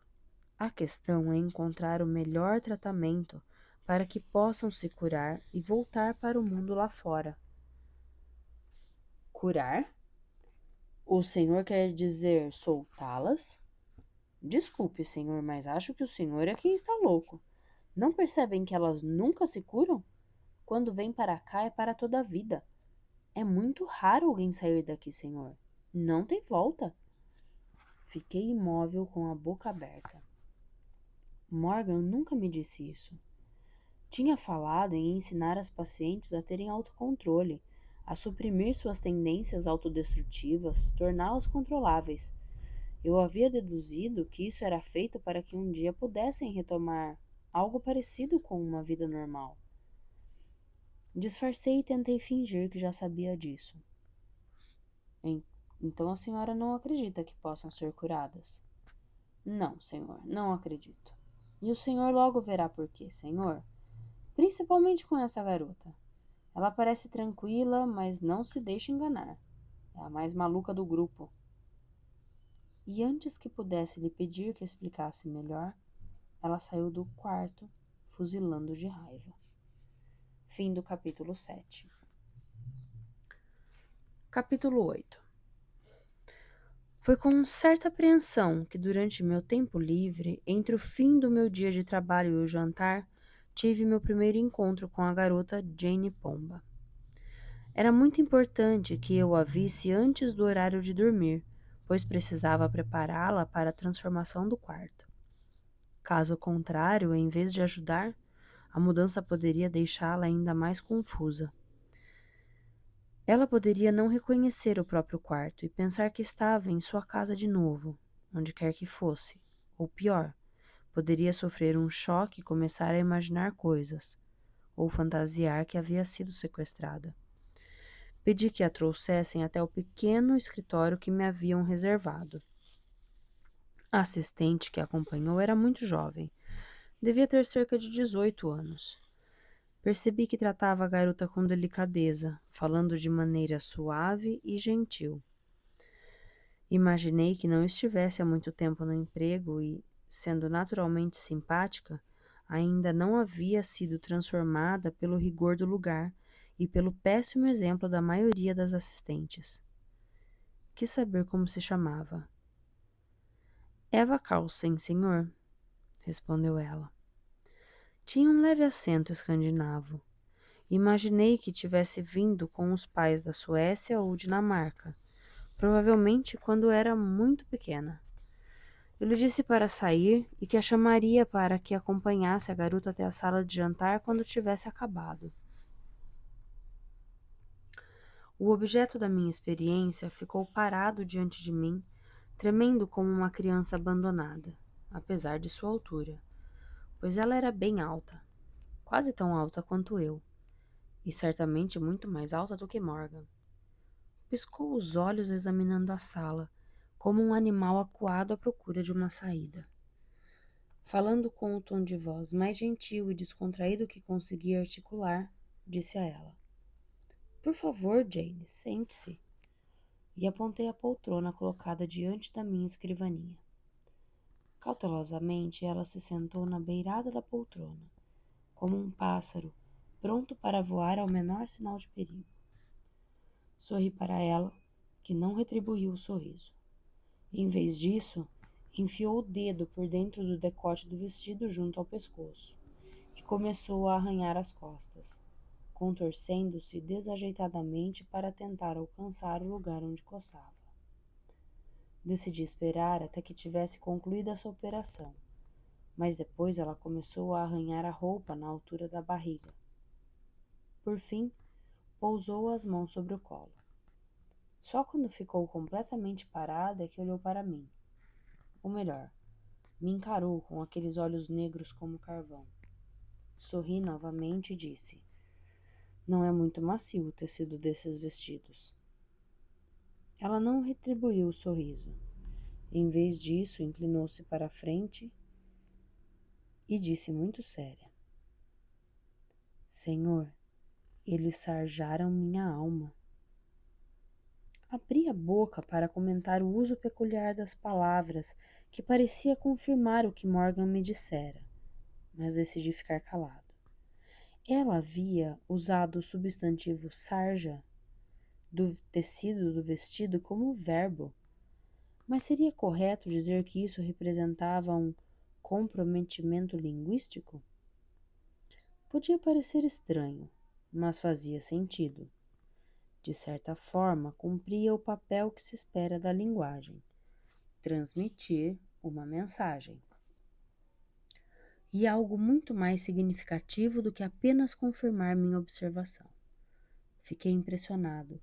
A questão é encontrar o melhor tratamento para que possam se curar e voltar para o mundo lá fora. Curar? O senhor quer dizer soltá-las? Desculpe, senhor, mas acho que o senhor é quem está louco. Não percebem que elas nunca se curam? Quando vêm para cá é para toda a vida. É muito raro alguém sair daqui, senhor. Não tem volta. Fiquei imóvel com a boca aberta. Morgan nunca me disse isso. Tinha falado em ensinar as pacientes a terem autocontrole, a suprimir suas tendências autodestrutivas, torná-las controláveis. Eu havia deduzido que isso era feito para que um dia pudessem retomar algo parecido com uma vida normal. Disfarcei e tentei fingir que já sabia disso. Então a senhora não acredita que possam ser curadas? Não, senhor, não acredito. E o senhor logo verá por quê, senhor. Principalmente com essa garota. Ela parece tranquila, mas não se deixe enganar. É a mais maluca do grupo. E antes que pudesse lhe pedir que explicasse melhor, ela saiu do quarto, fuzilando de raiva. Fim do capítulo 7. Capítulo 8. Foi com certa apreensão que, durante meu tempo livre, entre o fim do meu dia de trabalho e o jantar, tive meu primeiro encontro com a garota Jane Pomba. Era muito importante que eu a visse antes do horário de dormir, pois precisava prepará-la para a transformação do quarto. Caso contrário, em vez de ajudar, a mudança poderia deixá-la ainda mais confusa. Ela poderia não reconhecer o próprio quarto e pensar que estava em sua casa de novo, onde quer que fosse. Ou pior, poderia sofrer um choque e começar a imaginar coisas, ou fantasiar que havia sido sequestrada. Pedi que a trouxessem até o pequeno escritório que me haviam reservado. A assistente que a acompanhou era muito jovem. Devia ter cerca de 18 anos. Percebi que tratava a garota com delicadeza, falando de maneira suave e gentil. Imaginei que não estivesse há muito tempo no emprego e, sendo naturalmente simpática, ainda não havia sido transformada pelo rigor do lugar e pelo péssimo exemplo da maioria das assistentes. Quis saber como se chamava. Eva Carlsen, senhor, respondeu ela. Tinha um leve acento escandinavo. Imaginei que tivesse vindo com os pais da Suécia ou Dinamarca, provavelmente quando era muito pequena. Eu lhe disse para sair e que a chamaria para que acompanhasse a garota até a sala de jantar quando tivesse acabado. O objeto da minha experiência ficou parado diante de mim, tremendo como uma criança abandonada, apesar de sua altura, pois ela era bem alta, quase tão alta quanto eu, e certamente muito mais alta do que Morgan. Piscou os olhos examinando a sala, como um animal acuado à procura de uma saída. Falando com o tom de voz mais gentil e descontraído que conseguia articular, disse a ela: Por favor, Jane, sente-se. E apontei a poltrona colocada diante da minha escrivaninha. Cautelosamente, ela se sentou na beirada da poltrona, como um pássaro, pronto para voar ao menor sinal de perigo. Sorri para ela, que não retribuiu o sorriso. Em vez disso, enfiou o dedo por dentro do decote do vestido junto ao pescoço e começou a arranhar as costas, contorcendo-se desajeitadamente para tentar alcançar o lugar onde coçava. Decidi esperar até que tivesse concluído essa operação, mas depois ela começou a arranhar a roupa na altura da barriga. Por fim, pousou as mãos sobre o colo. Só quando ficou completamente parada é que olhou para mim. Ou melhor, me encarou com aqueles olhos negros como carvão. Sorri novamente e disse: Não é muito macio o tecido desses vestidos. Ela não retribuiu o sorriso. Em vez disso, inclinou-se para a frente e disse muito séria: Senhor, eles sarjaram minha alma. Abri a boca para comentar o uso peculiar das palavras, que parecia confirmar o que Morgan me dissera, mas decidi ficar calado. Ela havia usado o substantivo sarja do tecido do vestido como verbo, mas seria correto dizer que isso representava um comprometimento linguístico? Podia parecer estranho, mas fazia sentido. De certa forma, cumpria o papel que se espera da linguagem: transmitir uma mensagem. E algo muito mais significativo do que apenas confirmar minha observação. Fiquei impressionado.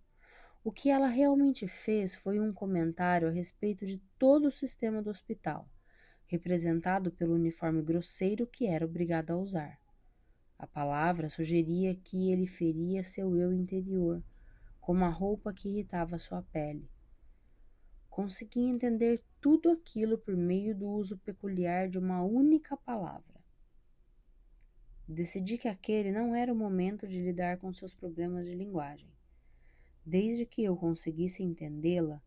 O que ela realmente fez foi um comentário a respeito de todo o sistema do hospital, representado pelo uniforme grosseiro que era obrigado a usar. A palavra sugeria que ele feria seu eu interior, como a roupa que irritava sua pele. Consegui entender tudo aquilo por meio do uso peculiar de uma única palavra. Decidi que aquele não era o momento de lidar com seus problemas de linguagem. Desde que eu conseguisse entendê-la,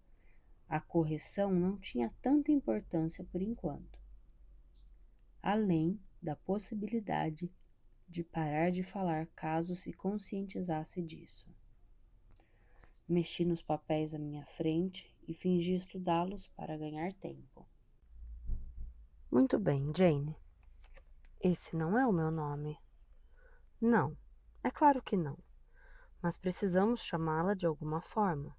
a correção não tinha tanta importância por enquanto, além da possibilidade de parar de falar caso se conscientizasse disso. Mexi nos papéis à minha frente e fingi estudá-los para ganhar tempo. Muito bem, Jane. Esse não é o meu nome. Não, é claro que não. Mas precisamos chamá-la de alguma forma.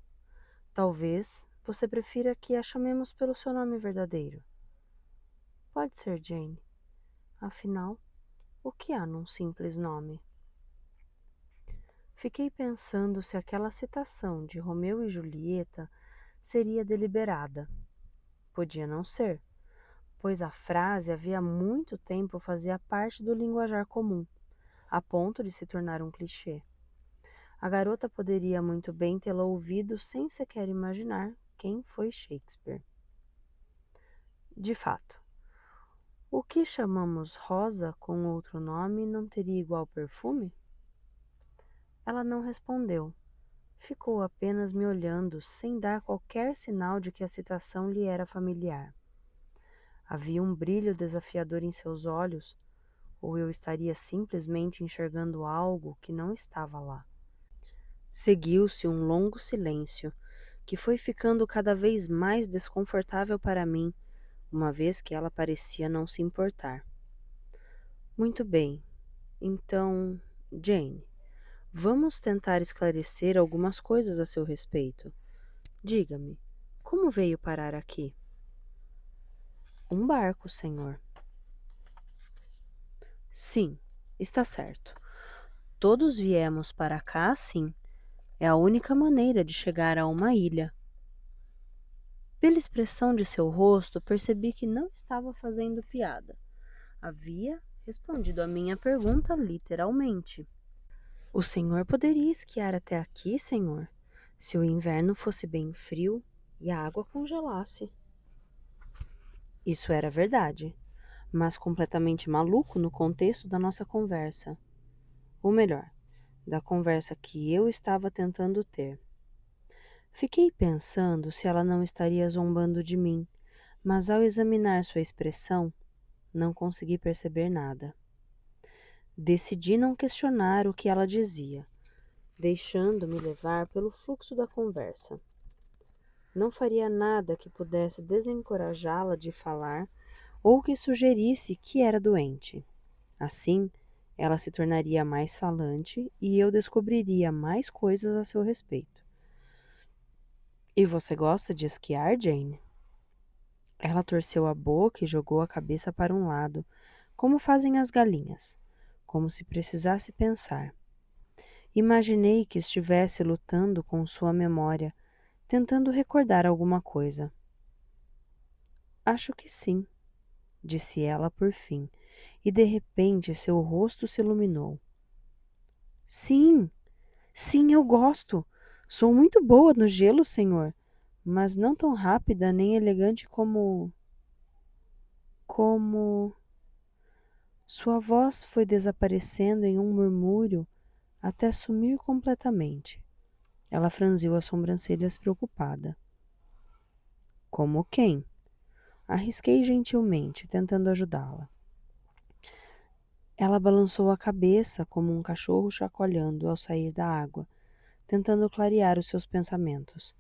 Talvez você prefira que a chamemos pelo seu nome verdadeiro. Pode ser Jane. Afinal, o que há num simples nome? Fiquei pensando se aquela citação de Romeu e Julieta seria deliberada. Podia não ser, pois a frase havia muito tempo fazia parte do linguajar comum, a ponto de se tornar um clichê. A garota poderia muito bem tê-la ouvido sem sequer imaginar quem foi Shakespeare. De fato, o que chamamos rosa com outro nome não teria igual perfume? Ela não respondeu. Ficou apenas me olhando, sem dar qualquer sinal de que a citação lhe era familiar. Havia um brilho desafiador em seus olhos, ou eu estaria simplesmente enxergando algo que não estava lá. Seguiu-se um longo silêncio, que foi ficando cada vez mais desconfortável para mim, uma vez que ela parecia não se importar. Muito bem, então, Jane, vamos tentar esclarecer algumas coisas a seu respeito. Diga-me, como veio parar aqui? Um barco, senhor. Sim, está certo. Todos viemos para cá assim. É a única maneira de chegar a uma ilha. Pela expressão de seu rosto, percebi que não estava fazendo piada. Havia respondido a minha pergunta literalmente. O senhor poderia esquiar até aqui, senhor, se o inverno fosse bem frio e a água congelasse. Isso era verdade, mas completamente maluco no contexto da nossa conversa. Ou melhor, da conversa que eu estava tentando ter. Fiquei pensando se ela não estaria zombando de mim, mas ao examinar sua expressão, não consegui perceber nada. Decidi não questionar o que ela dizia, deixando-me levar pelo fluxo da conversa. Não faria nada que pudesse desencorajá-la de falar ou que sugerisse que era doente. Assim, ela se tornaria mais falante e eu descobriria mais coisas a seu respeito. E você gosta de esquiar, Jane? Ela torceu a boca e jogou a cabeça para um lado, como fazem as galinhas, como se precisasse pensar. Imaginei que estivesse lutando com sua memória, tentando recordar alguma coisa. Acho que sim, disse ela por fim, e de repente seu rosto se iluminou. Sim, sim, eu gosto. Sou muito boa no gelo, senhor. mas não tão rápida nem elegante como... Sua voz foi desaparecendo em um murmúrio até sumir completamente. Ela franziu as sobrancelhas preocupada. Como quem? Arrisquei gentilmente, tentando ajudá-la. Ela balançou a cabeça como um cachorro chacoalhando ao sair da água, tentando clarear os seus pensamentos.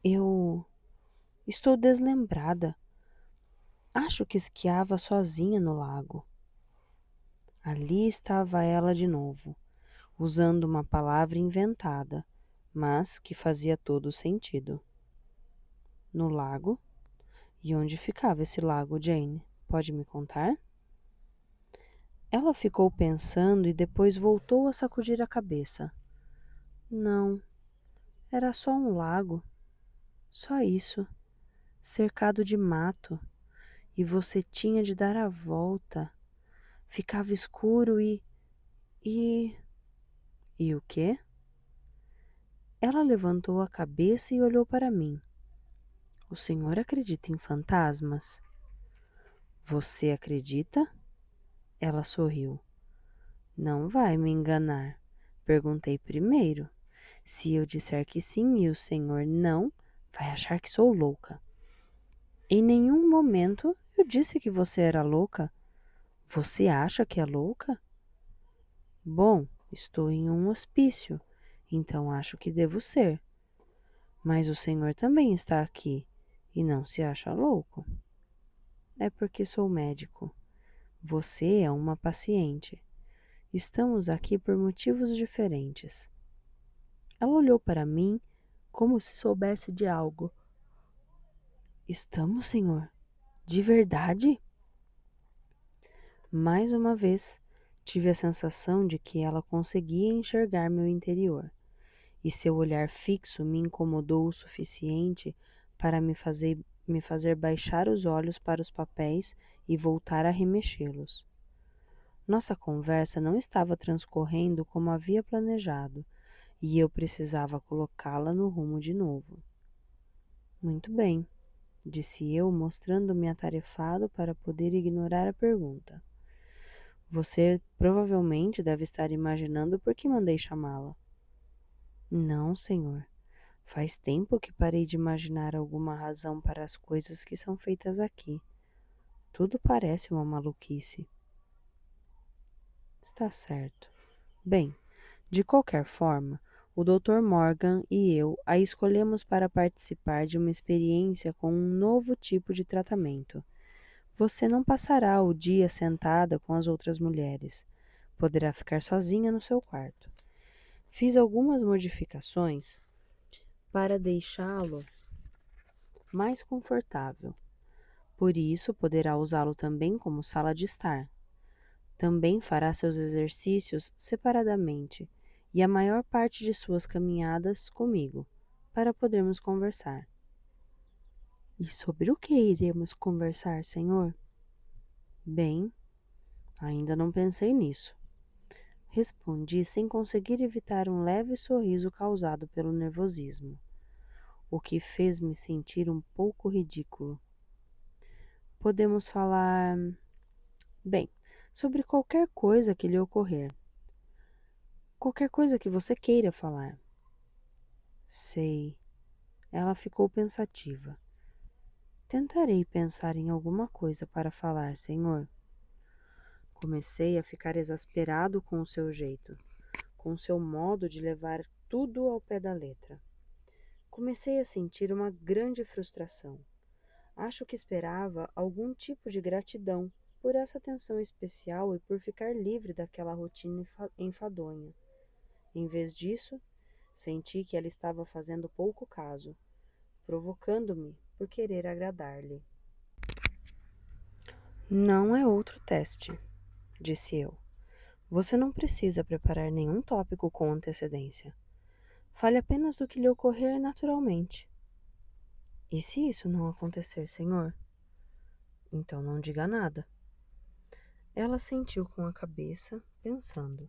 Eu estou deslembrada. Acho que esquiava sozinha no lago. Ali estava ela de novo, usando uma palavra inventada, mas que fazia todo o sentido. No lago? E onde ficava esse lago, Jane? Pode me contar? Ela ficou pensando e depois voltou a sacudir a cabeça. Não, era só um lago. Só isso. Cercado de mato. E você tinha de dar a volta. Ficava escuro e... E o quê? Ela levantou a cabeça e olhou para mim. O senhor acredita em fantasmas? Você acredita? Ela sorriu. Não vai me enganar. Perguntei primeiro. Se eu disser que sim e o senhor não, vai achar que sou louca. Em nenhum momento eu disse que você era louca. Você acha que é louca? Bom, estou em um hospício, então acho que devo ser. Mas o senhor também está aqui e não se acha louco. É porque sou médico. Você é uma paciente. Estamos aqui por motivos diferentes. Ela olhou para mim como se soubesse de algo. Estamos, senhor? De verdade? Mais uma vez, tive a sensação de que ela conseguia enxergar meu interior, e seu olhar fixo me incomodou o suficiente para me fazer baixar os olhos para os papéis e voltar a remexê-los. Nossa conversa não estava transcorrendo como havia planejado, e eu precisava colocá-la no rumo de novo. Muito bem, disse eu, mostrando-me atarefado para poder ignorar a pergunta. Você provavelmente deve estar imaginando por que mandei chamá-la. Não, senhor. Faz tempo que parei de imaginar alguma razão para as coisas que são feitas aqui. Tudo parece uma maluquice. Está certo. Bem, de qualquer forma, o Dr. Morgan e eu a escolhemos para participar de uma experiência com um novo tipo de tratamento. Você não passará o dia sentada com as outras mulheres. Poderá ficar sozinha no seu quarto. Fiz algumas modificações para deixá-lo mais confortável. Por isso, poderá usá-lo também como sala de estar. Também fará seus exercícios separadamente e a maior parte de suas caminhadas comigo, para podermos conversar. E sobre o que iremos conversar, senhor? Bem, ainda não pensei nisso. Respondi sem conseguir evitar um leve sorriso causado pelo nervosismo, o que fez me sentir um pouco ridículo. Podemos falar, bem, sobre qualquer coisa que lhe ocorrer. Qualquer coisa que você queira falar. Sei. Ela ficou pensativa. Tentarei pensar em alguma coisa para falar, senhor. Comecei a ficar exasperado com o seu jeito, com o seu modo de levar tudo ao pé da letra. Comecei a sentir uma grande frustração. Acho que esperava algum tipo de gratidão por essa atenção especial e por ficar livre daquela rotina enfadonha. Em vez disso, senti que ela estava fazendo pouco caso, provocando-me por querer agradar-lhe. Não é outro teste, disse eu. Você não precisa preparar nenhum tópico com antecedência. Fale apenas do que lhe ocorrer naturalmente. E se isso não acontecer, senhor? Então não diga nada. Ela assentiu com a cabeça, pensando.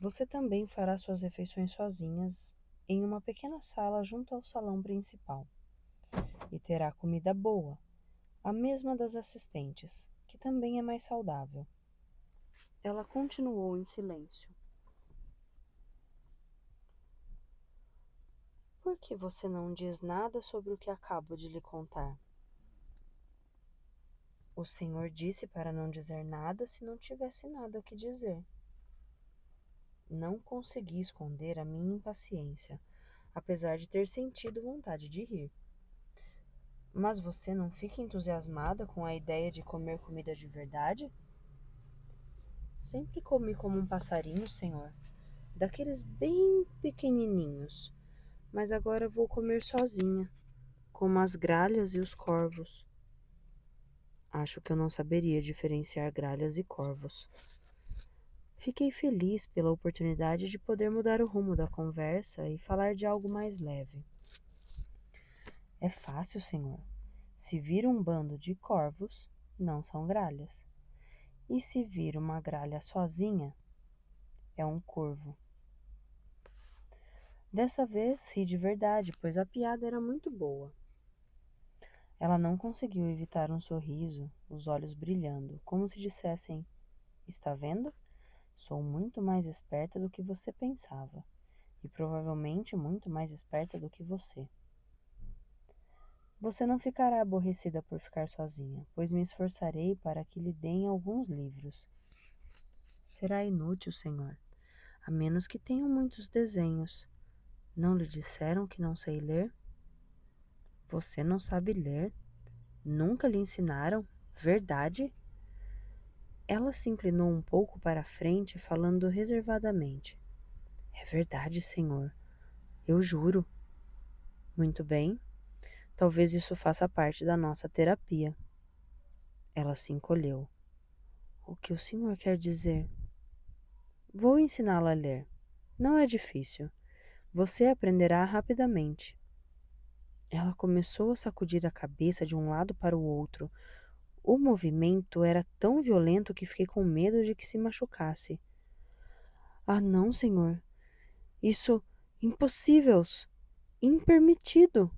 Você também fará suas refeições sozinhas em uma pequena sala junto ao salão principal. E terá comida boa, a mesma das assistentes, que também é mais saudável. Ela continuou em silêncio. Por que você não diz nada sobre o que acabo de lhe contar? O senhor disse para não dizer nada se não tivesse nada que dizer. Não consegui esconder a minha impaciência, apesar de ter sentido vontade de rir. Mas você não fica entusiasmada com a ideia de comer comida de verdade? Sempre comi como um passarinho, senhor, daqueles bem pequenininhos, mas agora vou comer sozinha, como as gralhas e os corvos. Acho que eu não saberia diferenciar gralhas e corvos. Fiquei feliz pela oportunidade de poder mudar o rumo da conversa e falar de algo mais leve. É fácil, senhor. Se vir um bando de corvos, não são gralhas. E se vir uma gralha sozinha, é um corvo. Desta vez ri de verdade, pois a piada era muito boa. Ela não conseguiu evitar um sorriso, os olhos brilhando, como se dissessem: Está vendo? Sou muito mais esperta do que você pensava, e provavelmente muito mais esperta do que você. Você não ficará aborrecida por ficar sozinha, pois me esforçarei para que lhe deem alguns livros. Será inútil, senhor, a menos que tenham muitos desenhos. Não lhe disseram que não sei ler? Você não sabe ler? Nunca lhe ensinaram? Verdade? Ela se inclinou um pouco para a frente, falando reservadamente. É verdade, senhor. Eu juro. Muito bem. Talvez isso faça parte da nossa terapia. Ela se encolheu. O que o senhor quer dizer? Vou ensiná-la a ler. Não é difícil. Você aprenderá rapidamente. Ela começou a sacudir a cabeça de um lado para o outro. O movimento era tão violento que fiquei com medo de que se machucasse. Ah, não, senhor. Isso, impossível, impermitido.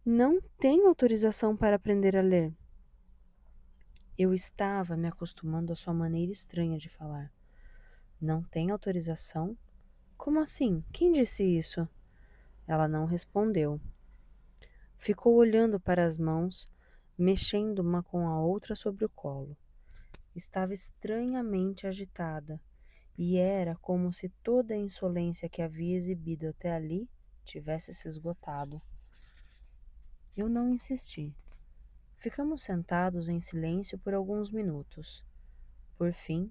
Não tenho autorização para aprender a ler. Eu estava me acostumando à sua maneira estranha de falar. Não tem autorização? Como assim? Quem disse isso? Ela não respondeu. Ficou olhando para as mãos, mexendo uma com a outra sobre o colo. Estava estranhamente agitada, e era como se toda a insolência que havia exibido até ali tivesse se esgotado. Eu não insisti. Ficamos sentados em silêncio por alguns minutos. Por fim,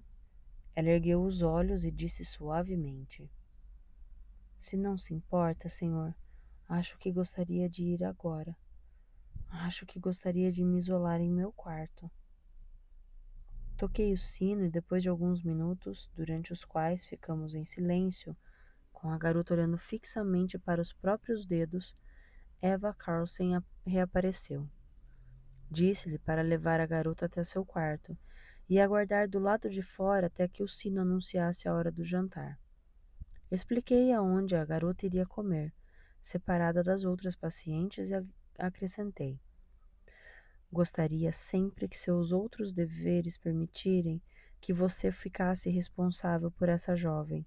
ela ergueu os olhos e disse suavemente: Se não se importa, senhor, acho que gostaria de ir agora. Acho que gostaria de me isolar em meu quarto. Toquei o sino e depois de alguns minutos, durante os quais ficamos em silêncio, com a garota olhando fixamente para os próprios dedos, Eva Carlsen reapareceu. Disse-lhe para levar a garota até seu quarto e aguardar do lado de fora até que o sino anunciasse a hora do jantar. Expliquei aonde a garota iria comer, separada das outras pacientes, e acrescentei: Gostaria sempre que seus outros deveres permitirem que você ficasse responsável por essa jovem.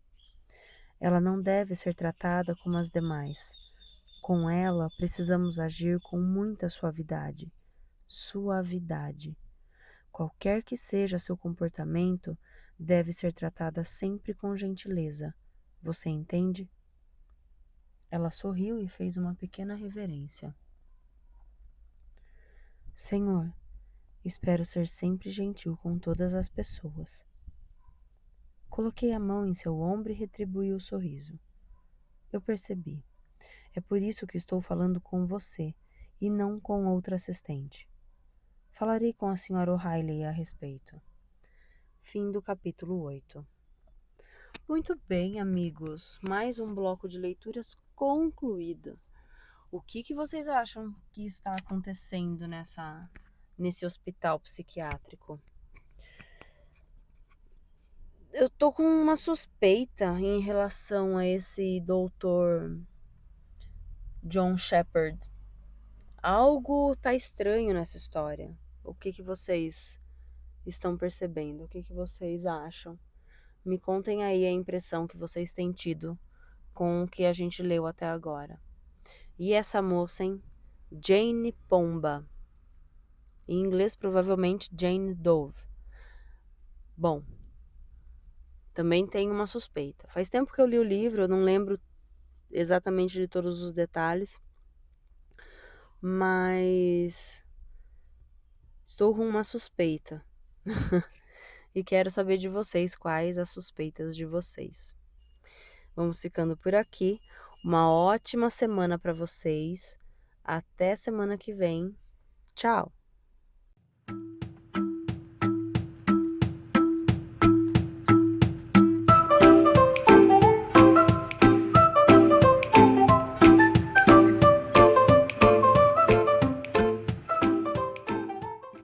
Ela não deve ser tratada como as demais. Com ela, precisamos agir com muita suavidade. Suavidade. Qualquer que seja seu comportamento, deve ser tratada sempre com gentileza. Você entende? Ela sorriu e fez uma pequena reverência. Senhor, espero ser sempre gentil com todas as pessoas. Coloquei a mão em seu ombro e retribuí o sorriso. Eu percebi. É por isso que estou falando com você e não com outra assistente. Falarei com a senhora O'Reilly a respeito. Fim do capítulo 8. Muito bem, amigos. Mais um bloco de leituras concluído. O que vocês acham que está acontecendo nesse hospital psiquiátrico? Eu tô com uma suspeita em relação a esse doutor John Shepherd. Algo tá estranho nessa história. O que vocês estão percebendo? O que vocês acham? Me contem aí a impressão que vocês têm tido com o que a gente leu até agora. E essa moça, hein? Jane Pomba. Em inglês, provavelmente Jane Dove. Bom, também tenho uma suspeita. Faz tempo que eu li o livro, eu não lembro exatamente de todos os detalhes, mas estou com uma suspeita. E quero saber de vocês quais as suspeitas de vocês. Vamos ficando por aqui. Uma ótima semana para vocês. Até semana que vem. Tchau!